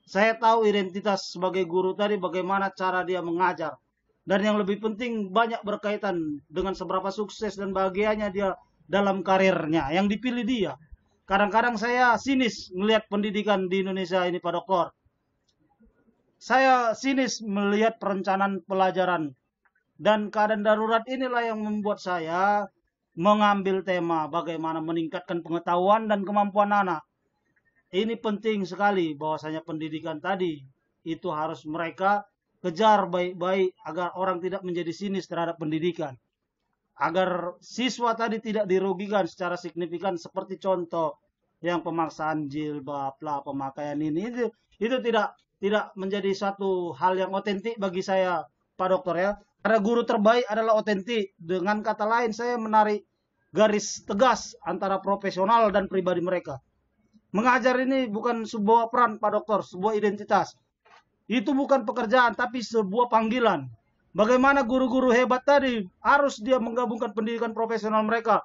Saya tahu identitas sebagai guru tadi bagaimana cara dia mengajar. Dan yang lebih penting banyak berkaitan dengan seberapa sukses dan bahagianya dia dalam karirnya yang dipilih dia. Kadang-kadang saya sinis melihat pendidikan di Indonesia ini Pak Dokter. Saya sinis melihat perencanaan pelajaran dan keadaan darurat inilah yang membuat saya mengambil tema bagaimana meningkatkan pengetahuan dan kemampuan anak. Ini penting sekali bahwasanya pendidikan tadi itu harus mereka kejar baik-baik agar orang tidak menjadi sinis terhadap pendidikan. Agar siswa tadi tidak dirugikan secara signifikan seperti contoh yang pemaksaan jilbab lah, pemakaian ini itu tidak menjadi satu hal yang otentik bagi saya Pak Dokter ya. Karena guru terbaik adalah otentik. Dengan kata lain saya menarik garis tegas antara profesional dan pribadi mereka. Mengajar ini bukan sebuah peran Pak Dokter, sebuah identitas. Itu bukan pekerjaan tapi sebuah panggilan. Bagaimana guru-guru hebat tadi harus dia menggabungkan pendidikan profesional mereka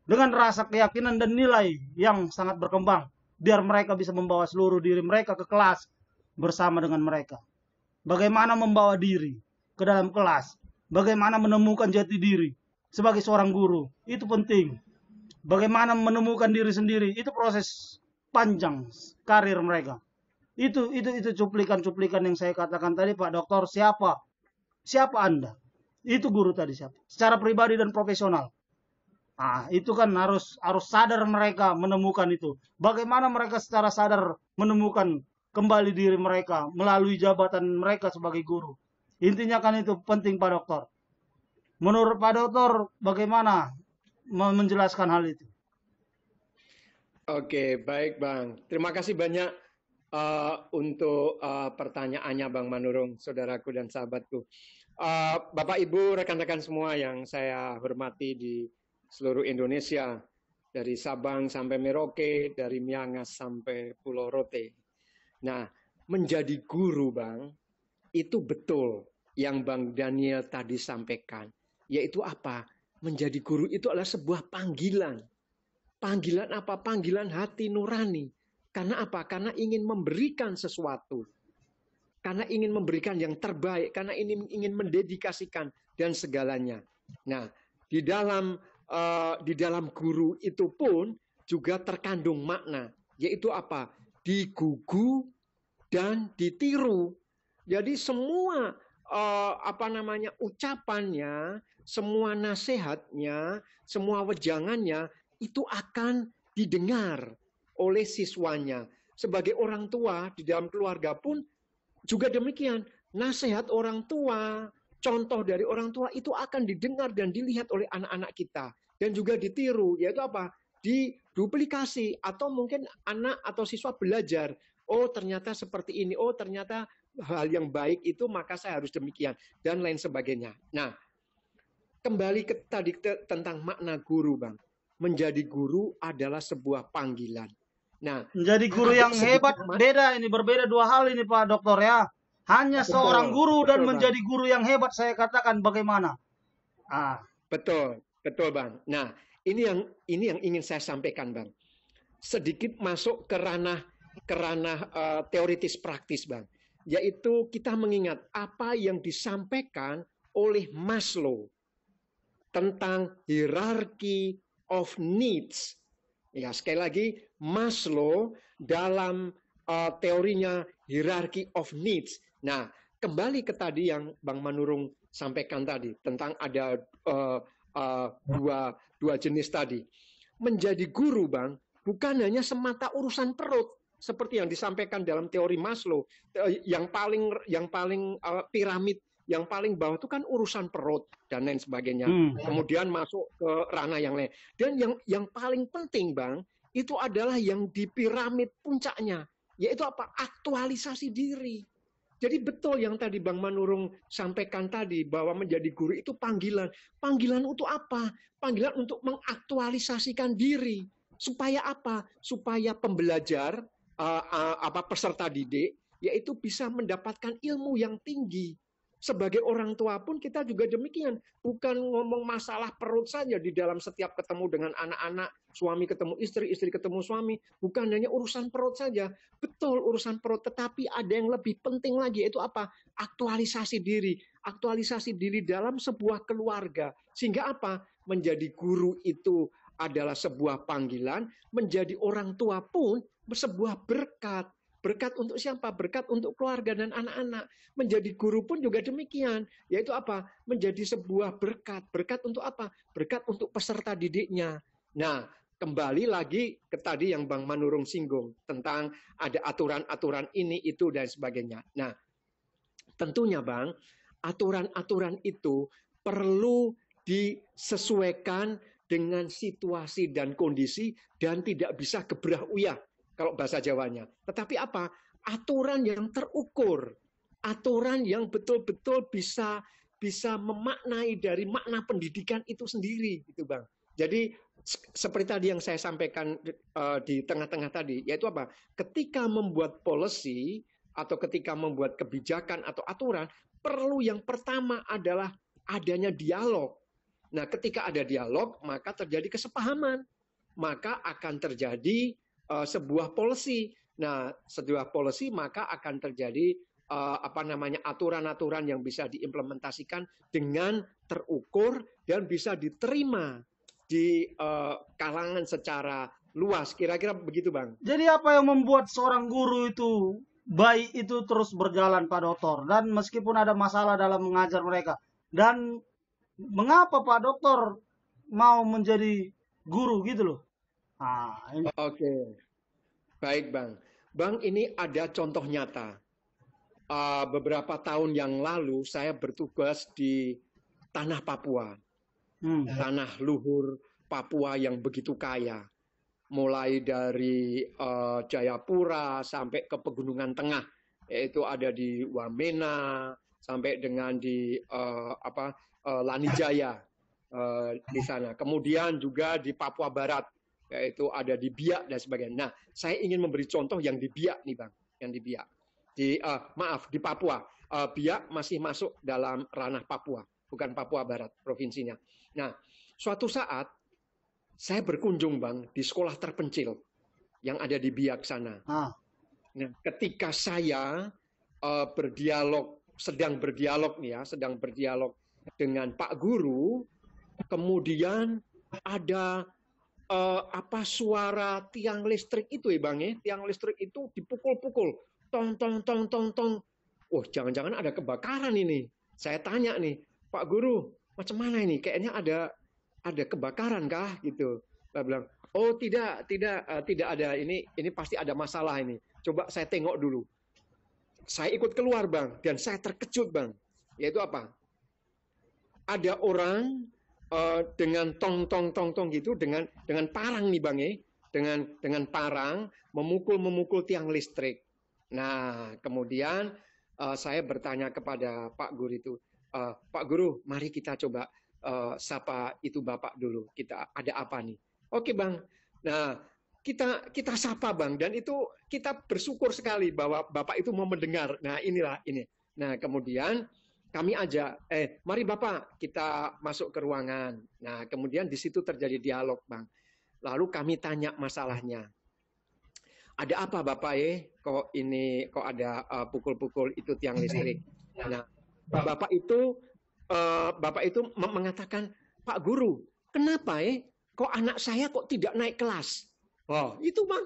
dengan rasa keyakinan dan nilai yang sangat berkembang. Biar mereka bisa membawa seluruh diri mereka ke kelas bersama dengan mereka. Bagaimana membawa diri ke dalam kelas. Bagaimana menemukan jati diri sebagai seorang guru. Itu penting. Bagaimana menemukan diri sendiri. Itu proses panjang karir mereka. Itu cuplikan-cuplikan yang saya katakan tadi Pak Dokter. Siapa Anda? Itu guru tadi siapa? Secara pribadi dan profesional. Ah, itu kan harus sadar mereka menemukan itu. Bagaimana mereka secara sadar menemukan kembali diri mereka melalui jabatan mereka sebagai guru. Intinya kan itu penting Pak Dokter. Menurut Pak Dokter bagaimana menjelaskan hal itu? Oke, baik Bang. Terima kasih banyak untuk pertanyaannya Bang Manurung, saudaraku dan sahabatku. Bapak Ibu, rekan-rekan semua yang saya hormati di seluruh Indonesia, dari Sabang sampai Merauke, dari Miangas sampai Pulau Rote. Nah, menjadi guru Bang, itu betul yang Bang Daniel tadi sampaikan. Yaitu apa? Menjadi guru itu adalah sebuah panggilan. Panggilan apa? Panggilan hati nurani. Karena apa? Karena ingin memberikan sesuatu. Karena ingin memberikan yang terbaik. Karena ingin mendedikasikan dan segalanya. Nah, di dalam guru itu pun juga terkandung makna. Yaitu apa? Digugu dan ditiru. Jadi semua ucapannya, semua nasihatnya, semua wejangannya itu akan didengar oleh siswanya. Sebagai orang tua di dalam keluarga pun juga demikian. Nasihat orang tua, contoh dari orang tua itu akan didengar dan dilihat oleh anak-anak kita. Dan juga ditiru, yaitu apa? Diduplikasi atau mungkin anak atau siswa belajar. Oh ternyata seperti ini, oh ternyata hal yang baik itu maka saya harus demikian. Dan lain sebagainya. Nah, kembali ke tadi tentang makna guru Bang. Menjadi guru adalah sebuah panggilan. Nah, menjadi guru yang hebat berbeda dua hal ini Pak Dokter ya. Hanya betul, seorang guru dan betul, menjadi guru yang hebat saya katakan bagaimana? Betul Bang. Nah, ini yang ingin saya sampaikan Bang. Sedikit masuk ke ranah teoritis praktis Bang. Yaitu kita mengingat apa yang disampaikan oleh Maslow tentang hierarchy of needs. Ya, sekali lagi Maslow dalam teorinya hierarchy of needs. Nah, kembali ke tadi yang Bang Manurung sampaikan tadi tentang ada dua jenis tadi. Menjadi guru Bang bukan hanya semata urusan perut seperti yang disampaikan dalam teori Maslow. Yang paling piramid yang paling bawah itu kan urusan perut dan lain sebagainya. Kemudian masuk ke ranah yang lain. Dan yang paling penting Bang, itu adalah yang di piramid puncaknya. Yaitu apa? Aktualisasi diri. Jadi betul yang tadi Bang Manurung sampaikan tadi, bahwa menjadi guru itu panggilan. Panggilan untuk apa? Panggilan untuk mengaktualisasikan diri. Supaya apa? Supaya pembelajar, peserta didik, yaitu bisa mendapatkan ilmu yang tinggi. Sebagai orang tua pun kita juga demikian. Bukan ngomong masalah perut saja di dalam setiap ketemu dengan anak-anak, suami ketemu istri, istri ketemu suami. Bukan hanya urusan perut saja. Betul urusan perut, tetapi ada yang lebih penting lagi, yaitu apa? Aktualisasi diri. Aktualisasi diri dalam sebuah keluarga. Sehingga apa? Menjadi guru itu adalah sebuah panggilan, menjadi orang tua pun sebuah berkat. Berkat untuk siapa? Berkat untuk keluarga dan anak-anak. Menjadi guru pun juga demikian. Yaitu apa? Menjadi sebuah berkat. Berkat untuk apa? Berkat untuk peserta didiknya. Nah, kembali lagi ke tadi yang Bang Manurung singgung. Tentang ada aturan-aturan ini, itu, dan sebagainya. Nah, tentunya Bang, aturan-aturan itu perlu disesuaikan dengan situasi dan kondisi dan tidak bisa gebrah uyah kalau bahasa Jawanya. Tetapi apa? Aturan yang terukur. Aturan yang betul-betul bisa memaknai dari makna pendidikan itu sendiri gitu, Bang. Jadi seperti tadi yang saya sampaikan di tengah-tengah tadi, yaitu apa? Ketika membuat policy atau ketika membuat kebijakan atau aturan, perlu yang pertama adalah adanya dialog. Nah, ketika ada dialog, maka terjadi kesepahaman. Maka akan terjadi sebuah policy. Nah, sebuah policy maka akan terjadi aturan-aturan yang bisa diimplementasikan dengan terukur dan bisa diterima di kalangan secara luas. Kira-kira begitu, Bang. Jadi apa yang membuat seorang guru itu baik itu terus berjalan, Pak Dokter, dan meskipun ada masalah dalam mengajar mereka, dan mengapa Pak Dokter mau menjadi guru gitu loh? Nah, ini. Oke, baik Bang. Bang, ini ada contoh nyata. Beberapa tahun yang lalu saya bertugas di tanah Papua. Tanah luhur Papua yang begitu kaya. Mulai dari Jayapura sampai ke Pegunungan Tengah, yaitu ada di Wamena, sampai dengan di Lanijaya di sana. Kemudian juga di Papua Barat, yaitu ada di Biak dan sebagainya. Nah, saya ingin memberi contoh yang di Biak nih Bang, yang di Biak. Di Papua. Biak masih masuk dalam ranah Papua, bukan Papua Barat provinsinya. Nah, suatu saat saya berkunjung Bang di sekolah terpencil yang ada di Biak sana. Nah, ketika saya sedang berdialog dengan Pak Guru, kemudian ada suara tiang listrik itu ya Bang ya, tiang listrik itu dipukul-pukul, tong tong tong tong tong. Oh, jangan-jangan ada kebakaran ini. Saya tanya nih, Pak Guru, macam mana ini? Kayaknya ada kebakaran kah gitu. Saya bilang, oh tidak ada, ini pasti ada masalah ini. Coba saya tengok dulu. Saya ikut keluar Bang, dan saya terkejut Bang. Yaitu apa? Ada orang dengan tong gitu, dengan parang nih Bang ya, dengan parang memukul tiang listrik. Nah, kemudian saya bertanya kepada Pak Guru itu, Pak Guru, mari kita coba sapa itu Bapak dulu. Kita ada apa nih? Oke Bang. Nah, kita sapa Bang, dan itu kita bersyukur sekali bahwa Bapak itu mau mendengar. Nah, inilah ini. Nah, kemudian kami ajak, mari Bapak kita masuk ke ruangan. Nah, kemudian di situ terjadi dialog, Bang. Lalu kami tanya masalahnya. Ada apa Bapak kok ada pukul-pukul itu tiang listrik. Nah, Bapak itu mengatakan, Pak Guru, kenapa kok anak saya kok tidak naik kelas? Oh, itu Bang.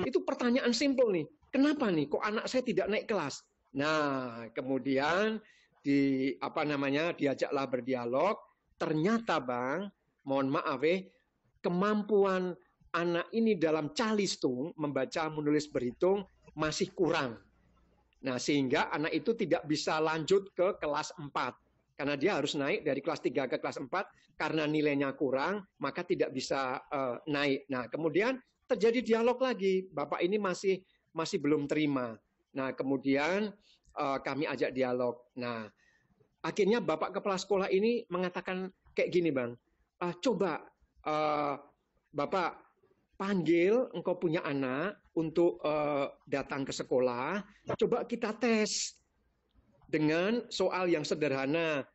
Itu pertanyaan simpel nih. Kenapa nih kok anak saya tidak naik kelas? Nah, kemudian diajaklah berdialog. Ternyata Bang, mohon maaf kemampuan anak ini dalam calistung, membaca, menulis, berhitung masih kurang. Nah, sehingga anak itu tidak bisa lanjut ke kelas 4. Karena dia harus naik dari kelas 3 ke kelas 4, karena nilainya kurang, maka tidak bisa naik. Nah, kemudian terjadi dialog lagi. Bapak ini masih belum terima. Nah, kemudian kami ajak dialog. Nah, akhirnya Bapak Kepala Sekolah ini mengatakan kayak gini, Bang. Coba Bapak panggil engkau punya anak untuk datang ke sekolah. Coba kita tes. dengan soal yang sederhana,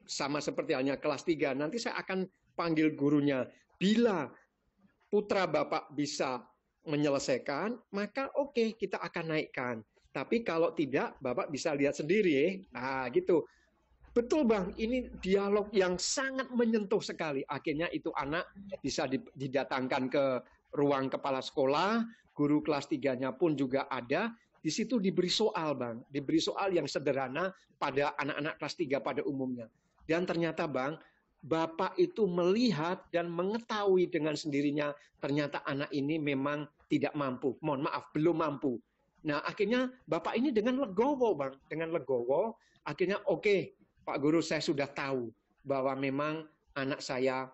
sama seperti halnya kelas 3. Nanti saya akan panggil gurunya. Bila putra Bapak bisa menyelesaikan, maka oke, kita akan naikkan. Tapi kalau tidak, Bapak bisa lihat sendiri ya. Nah, gitu. Betul Bang, ini dialog yang sangat menyentuh sekali. Akhirnya itu anak bisa didatangkan ke ruang kepala sekolah, guru kelas 3-nya pun juga ada. Di situ diberi soal Bang, diberi soal yang sederhana pada anak-anak kelas 3 pada umumnya. Dan ternyata Bang, Bapak itu melihat dan mengetahui dengan sendirinya ternyata anak ini memang tidak mampu. Mohon maaf, belum mampu. Nah, akhirnya Bapak ini dengan legowo Bang, dengan legowo, akhirnya oke, Pak Guru, saya sudah tahu bahwa memang anak saya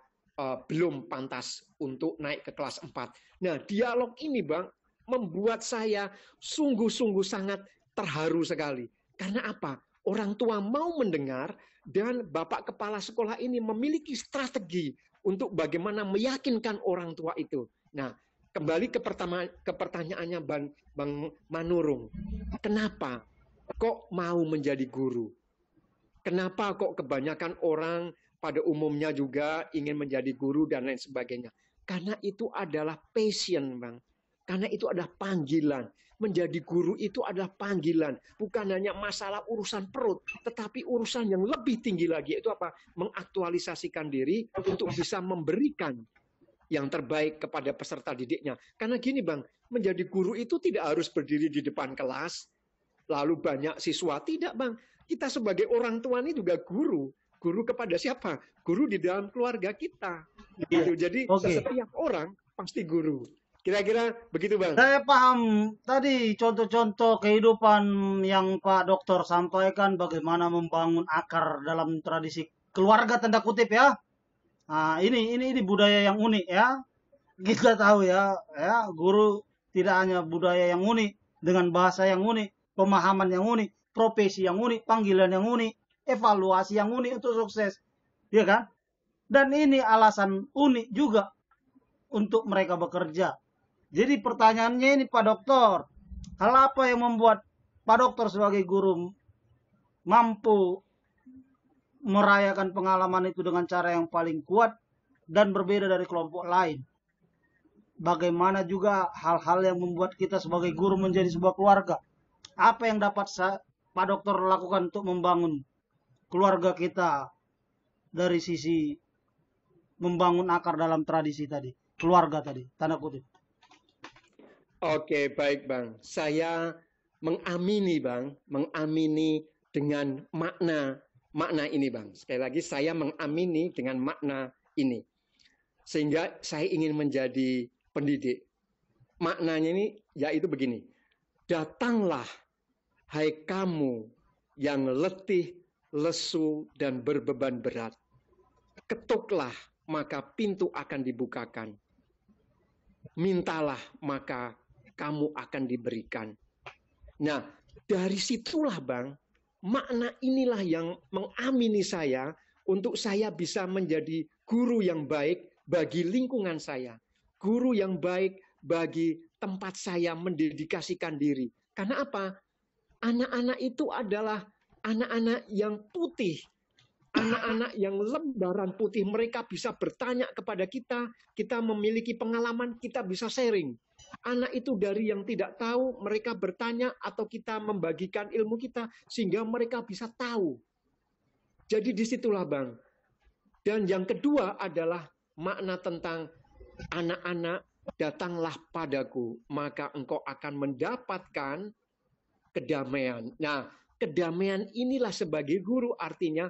belum pantas untuk naik ke kelas 4. Nah, dialog ini Bang, membuat saya sungguh-sungguh sangat terharu sekali. Karena apa? Orang tua mau mendengar dan Bapak Kepala Sekolah ini memiliki strategi untuk bagaimana meyakinkan orang tua itu. Nah, kembali ke pertanyaannya Bang Manurung. Kenapa kok mau menjadi guru? Kenapa kok kebanyakan orang pada umumnya juga ingin menjadi guru dan lain sebagainya? Karena itu adalah passion, Bang. Karena itu adalah panggilan. Menjadi guru itu adalah panggilan. Bukan hanya masalah urusan perut, tetapi urusan yang lebih tinggi lagi. Itu apa? Mengaktualisasikan diri untuk bisa memberikan yang terbaik kepada peserta didiknya. Karena gini Bang, menjadi guru itu tidak harus berdiri di depan kelas, lalu banyak siswa. Tidak Bang, kita sebagai orang tua ini juga guru. Guru kepada siapa? Guru di dalam keluarga kita. Gitu. Jadi setiap orang pasti guru. Kira-kira begitu Bang. Saya paham tadi contoh-contoh kehidupan yang Pak Dokter sampaikan bagaimana membangun akar dalam tradisi keluarga tanda kutip ya. Nah, ini budaya yang unik ya. Kita tahu ya, guru tidak hanya budaya yang unik dengan bahasa yang unik, pemahaman yang unik, profesi yang unik, panggilan yang unik, evaluasi yang unik untuk sukses. Ya kan? Dan ini alasan unik juga untuk mereka bekerja. Jadi pertanyaannya ini Pak Dokter, hal apa yang membuat Pak Dokter sebagai guru mampu merayakan pengalaman itu dengan cara yang paling kuat dan berbeda dari kelompok lain? Bagaimana juga hal-hal yang membuat kita sebagai guru menjadi sebuah keluarga? Apa yang dapat Pak Dokter lakukan untuk membangun keluarga kita dari sisi membangun akar dalam tradisi tadi, keluarga tadi, tanda kutip? Oke, baik Bang. Saya mengamini Bang, mengamini dengan makna ini Bang. Sekali lagi saya mengamini dengan makna ini. Sehingga saya ingin menjadi pendidik. Maknanya ini yaitu begini. Datanglah hai kamu yang letih, lesu dan berbeban berat. Ketuklah maka pintu akan dibukakan. Mintalah maka kamu akan diberikan. Nah, dari situlah Bang, makna inilah yang mengamini saya untuk saya bisa menjadi guru yang baik bagi lingkungan saya. Guru yang baik bagi tempat saya mendedikasikan diri. Karena apa? Anak-anak itu adalah anak-anak yang putih. Anak-anak yang lembaran putih, mereka bisa bertanya kepada kita, kita memiliki pengalaman, kita bisa sharing. Anak itu dari yang tidak tahu, mereka bertanya atau kita membagikan ilmu kita, sehingga mereka bisa tahu. Jadi disitulah Bang. Dan yang kedua adalah makna tentang anak-anak, datanglah padaku, maka engkau akan mendapatkan kedamaian. Nah, kedamaian inilah sebagai guru artinya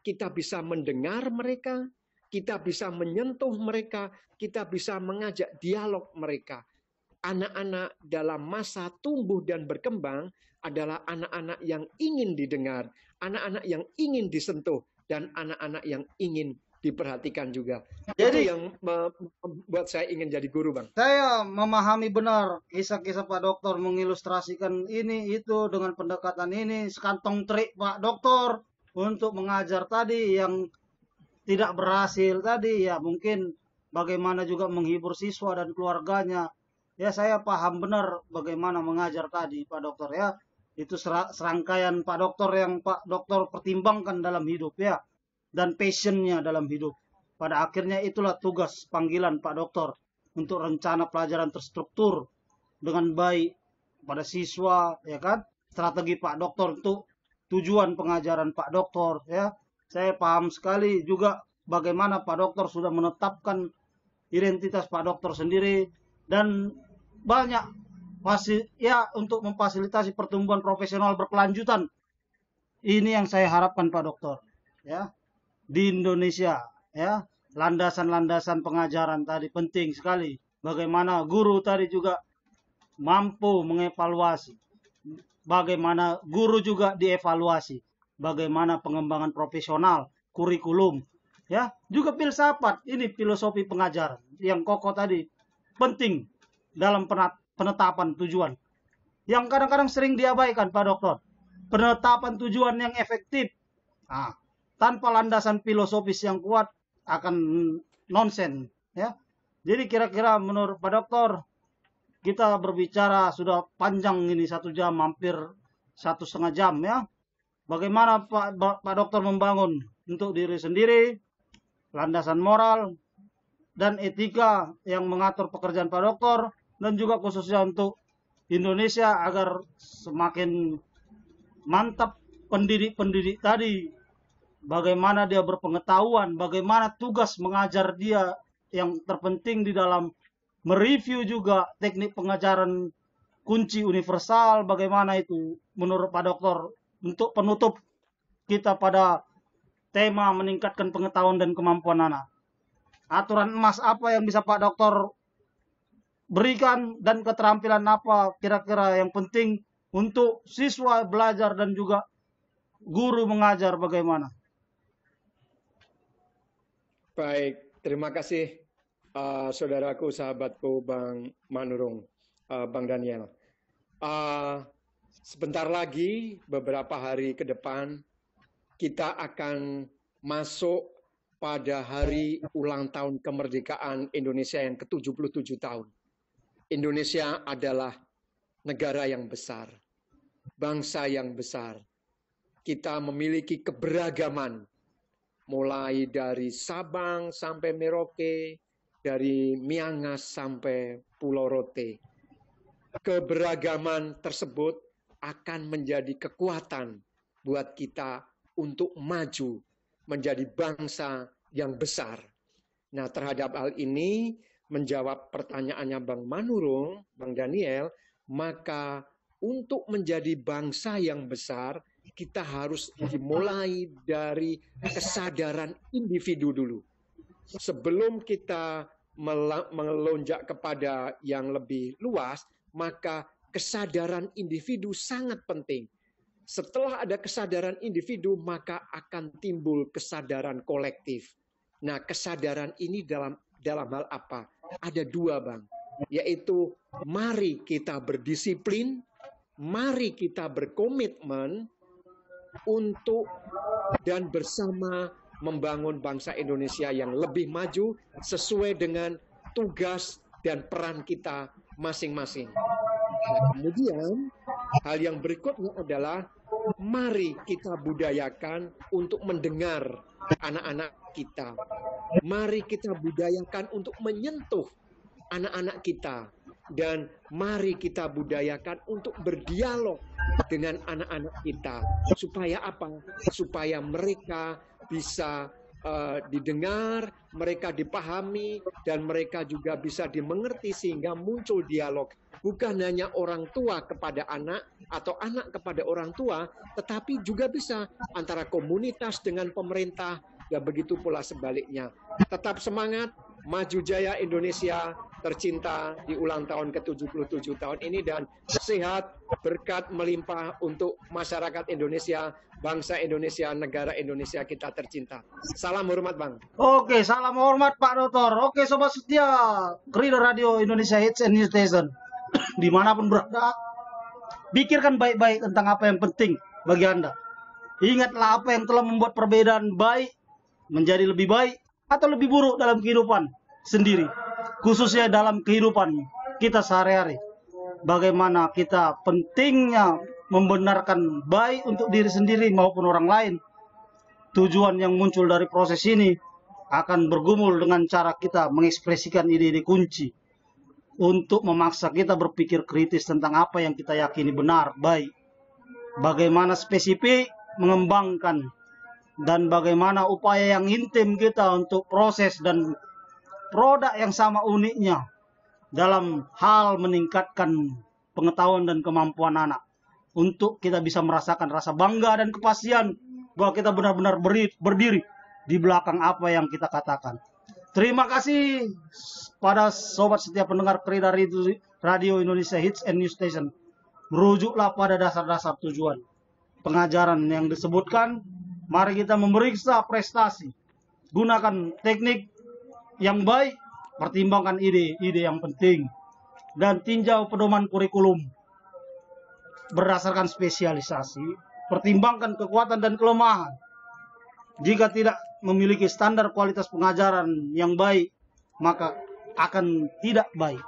kita bisa mendengar mereka, kita bisa menyentuh mereka, kita bisa mengajak dialog mereka. Anak-anak dalam masa tumbuh dan berkembang adalah anak-anak yang ingin didengar, anak-anak yang ingin disentuh, dan anak-anak yang ingin diperhatikan juga. Jadi itu yang membuat saya ingin jadi guru Bang. Saya memahami benar kisah-kisah Pak Dokter mengilustrasikan ini itu dengan pendekatan ini, sekantong trik Pak Dokter untuk mengajar tadi yang tidak berhasil tadi ya, mungkin bagaimana juga menghibur siswa dan keluarganya. Ya saya paham benar bagaimana mengajar tadi Pak Dokter ya. Itu serangkaian Pak Dokter yang Pak Dokter pertimbangkan dalam hidup ya. Dan passionnya dalam hidup. Pada akhirnya itulah tugas panggilan Pak Dokter untuk rencana pelajaran terstruktur dengan baik pada siswa, ya kan? Strategi Pak Dokter untuk tujuan pengajaran Pak Dokter, ya. Saya paham sekali juga bagaimana Pak Dokter sudah menetapkan identitas Pak Dokter sendiri dan banyak ya untuk memfasilitasi pertumbuhan profesional berkelanjutan. Ini yang saya harapkan Pak Dokter, ya. Di Indonesia, ya. Landasan-landasan pengajaran tadi penting sekali. Bagaimana guru tadi juga mampu mengevaluasi. Bagaimana guru juga dievaluasi. Bagaimana pengembangan profesional, kurikulum. Ya, juga filsafat. Ini filosofi pengajaran. Yang kokoh tadi penting dalam penetapan tujuan. Yang kadang-kadang sering diabaikan Pak Dokter. Penetapan tujuan yang efektif. Nah, tanpa landasan filosofis yang kuat akan nonsen, ya. Jadi kira-kira menurut Pak Dokter, kita berbicara sudah panjang ini 1 jam, hampir 1,5 jam ya. Bagaimana Pak Dokter membangun untuk diri sendiri, landasan moral dan etika yang mengatur pekerjaan Pak Dokter, dan juga khususnya untuk Indonesia agar semakin mantap pendidik-pendidik tadi. Bagaimana dia berpengetahuan, bagaimana tugas mengajar dia yang terpenting di dalam mereview juga teknik pengajaran kunci universal, bagaimana itu menurut Pak Dokter untuk penutup kita pada tema meningkatkan pengetahuan dan kemampuan anak. Aturan emas apa yang bisa Pak Dokter berikan dan keterampilan apa kira-kira yang penting untuk siswa belajar dan juga guru mengajar bagaimana? Baik, terima kasih saudaraku, sahabatku Bang Manurung, Bang Daniel. Sebentar lagi, beberapa hari ke depan, kita akan masuk pada hari ulang tahun kemerdekaan Indonesia yang ke-77 tahun. Indonesia adalah negara yang besar, bangsa yang besar. Kita memiliki keberagaman, mulai dari Sabang sampai Merauke, dari Miangas sampai Pulau Rote. Keberagaman tersebut akan menjadi kekuatan buat kita untuk maju menjadi bangsa yang besar. Nah, terhadap hal ini, menjawab pertanyaannya Bang Manurung, Bang Daniel, maka untuk menjadi bangsa yang besar, kita harus dimulai dari kesadaran individu dulu. Sebelum kita melonjak kepada yang lebih luas, maka kesadaran individu sangat penting. Setelah ada kesadaran individu, maka akan timbul kesadaran kolektif. Nah, kesadaran ini dalam hal apa? Ada 2, Bang. Yaitu, mari kita berdisiplin, mari kita berkomitmen untuk dan bersama membangun bangsa Indonesia yang lebih maju sesuai dengan tugas dan peran kita masing-masing. Nah, kemudian hal yang berikutnya adalah mari kita budayakan untuk mendengar anak-anak kita. Mari kita budayakan untuk menyentuh anak-anak kita. Dan mari kita budayakan untuk berdialog dengan anak-anak kita. Supaya apa? Supaya mereka bisa didengar, mereka dipahami, dan mereka juga bisa dimengerti sehingga muncul dialog. Bukan hanya orang tua kepada anak atau anak kepada orang tua, tetapi juga bisa antara komunitas dengan pemerintah, dan begitu pula sebaliknya. Tetap semangat, maju jaya Indonesia tercinta di ulang tahun ke-77 tahun ini, dan sehat, berkat melimpah untuk masyarakat Indonesia, bangsa Indonesia, negara Indonesia kita tercinta. Salam hormat, Bang. Oke, salam hormat Pak Dokter. Oke, sobat setia Reader Radio Indonesia Hits and News Station. Dimanapun berada, pikirkan baik-baik tentang apa yang penting bagi Anda. Ingatlah apa yang telah membuat perbedaan baik menjadi lebih baik atau lebih buruk dalam kehidupan sendiri, khususnya dalam kehidupan kita sehari-hari. Bagaimana kita pentingnya membenarkan baik untuk diri sendiri maupun orang lain. Tujuan yang muncul dari proses ini akan bergumul dengan cara kita mengekspresikan ide-ide kunci untuk memaksa kita berpikir kritis tentang apa yang kita yakini benar, baik. Bagaimana spesifik mengembangkan dan bagaimana upaya yang intim kita untuk proses dan produk yang sama uniknya dalam hal meningkatkan pengetahuan dan kemampuan anak. Untuk kita bisa merasakan rasa bangga dan kepastian bahwa kita benar-benar berdiri di belakang apa yang kita katakan. Terima kasih pada sobat setiap pendengar Krida Radio Indonesia Hits and News Station. Merujuklah pada dasar-dasar tujuan pengajaran yang disebutkan. Mari kita memeriksa prestasi. Gunakan teknik yang baik, pertimbangkan ide-ide yang penting, dan tinjau pedoman kurikulum berdasarkan spesialisasi. Pertimbangkan kekuatan dan kelemahan. Jika tidak memiliki standar kualitas pengajaran yang baik, maka akan tidak baik.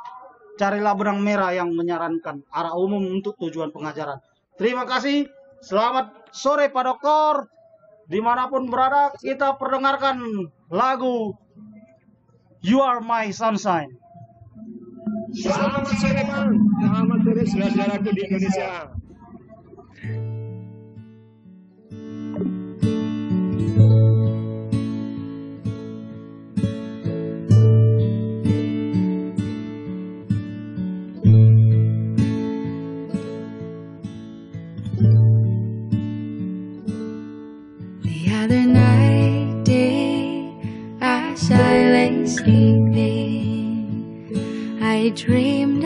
Carilah benang merah yang menyarankan arah umum untuk tujuan pengajaran. Terima kasih. Selamat sore Pak Dokter. Dimanapun berada, kita perdengarkan lagu You Are My Sunshine. Selamat sore Bang. Selamat sore saudara-saudaraku di Indonesia. Other night, as I lay sleeping, I dreamed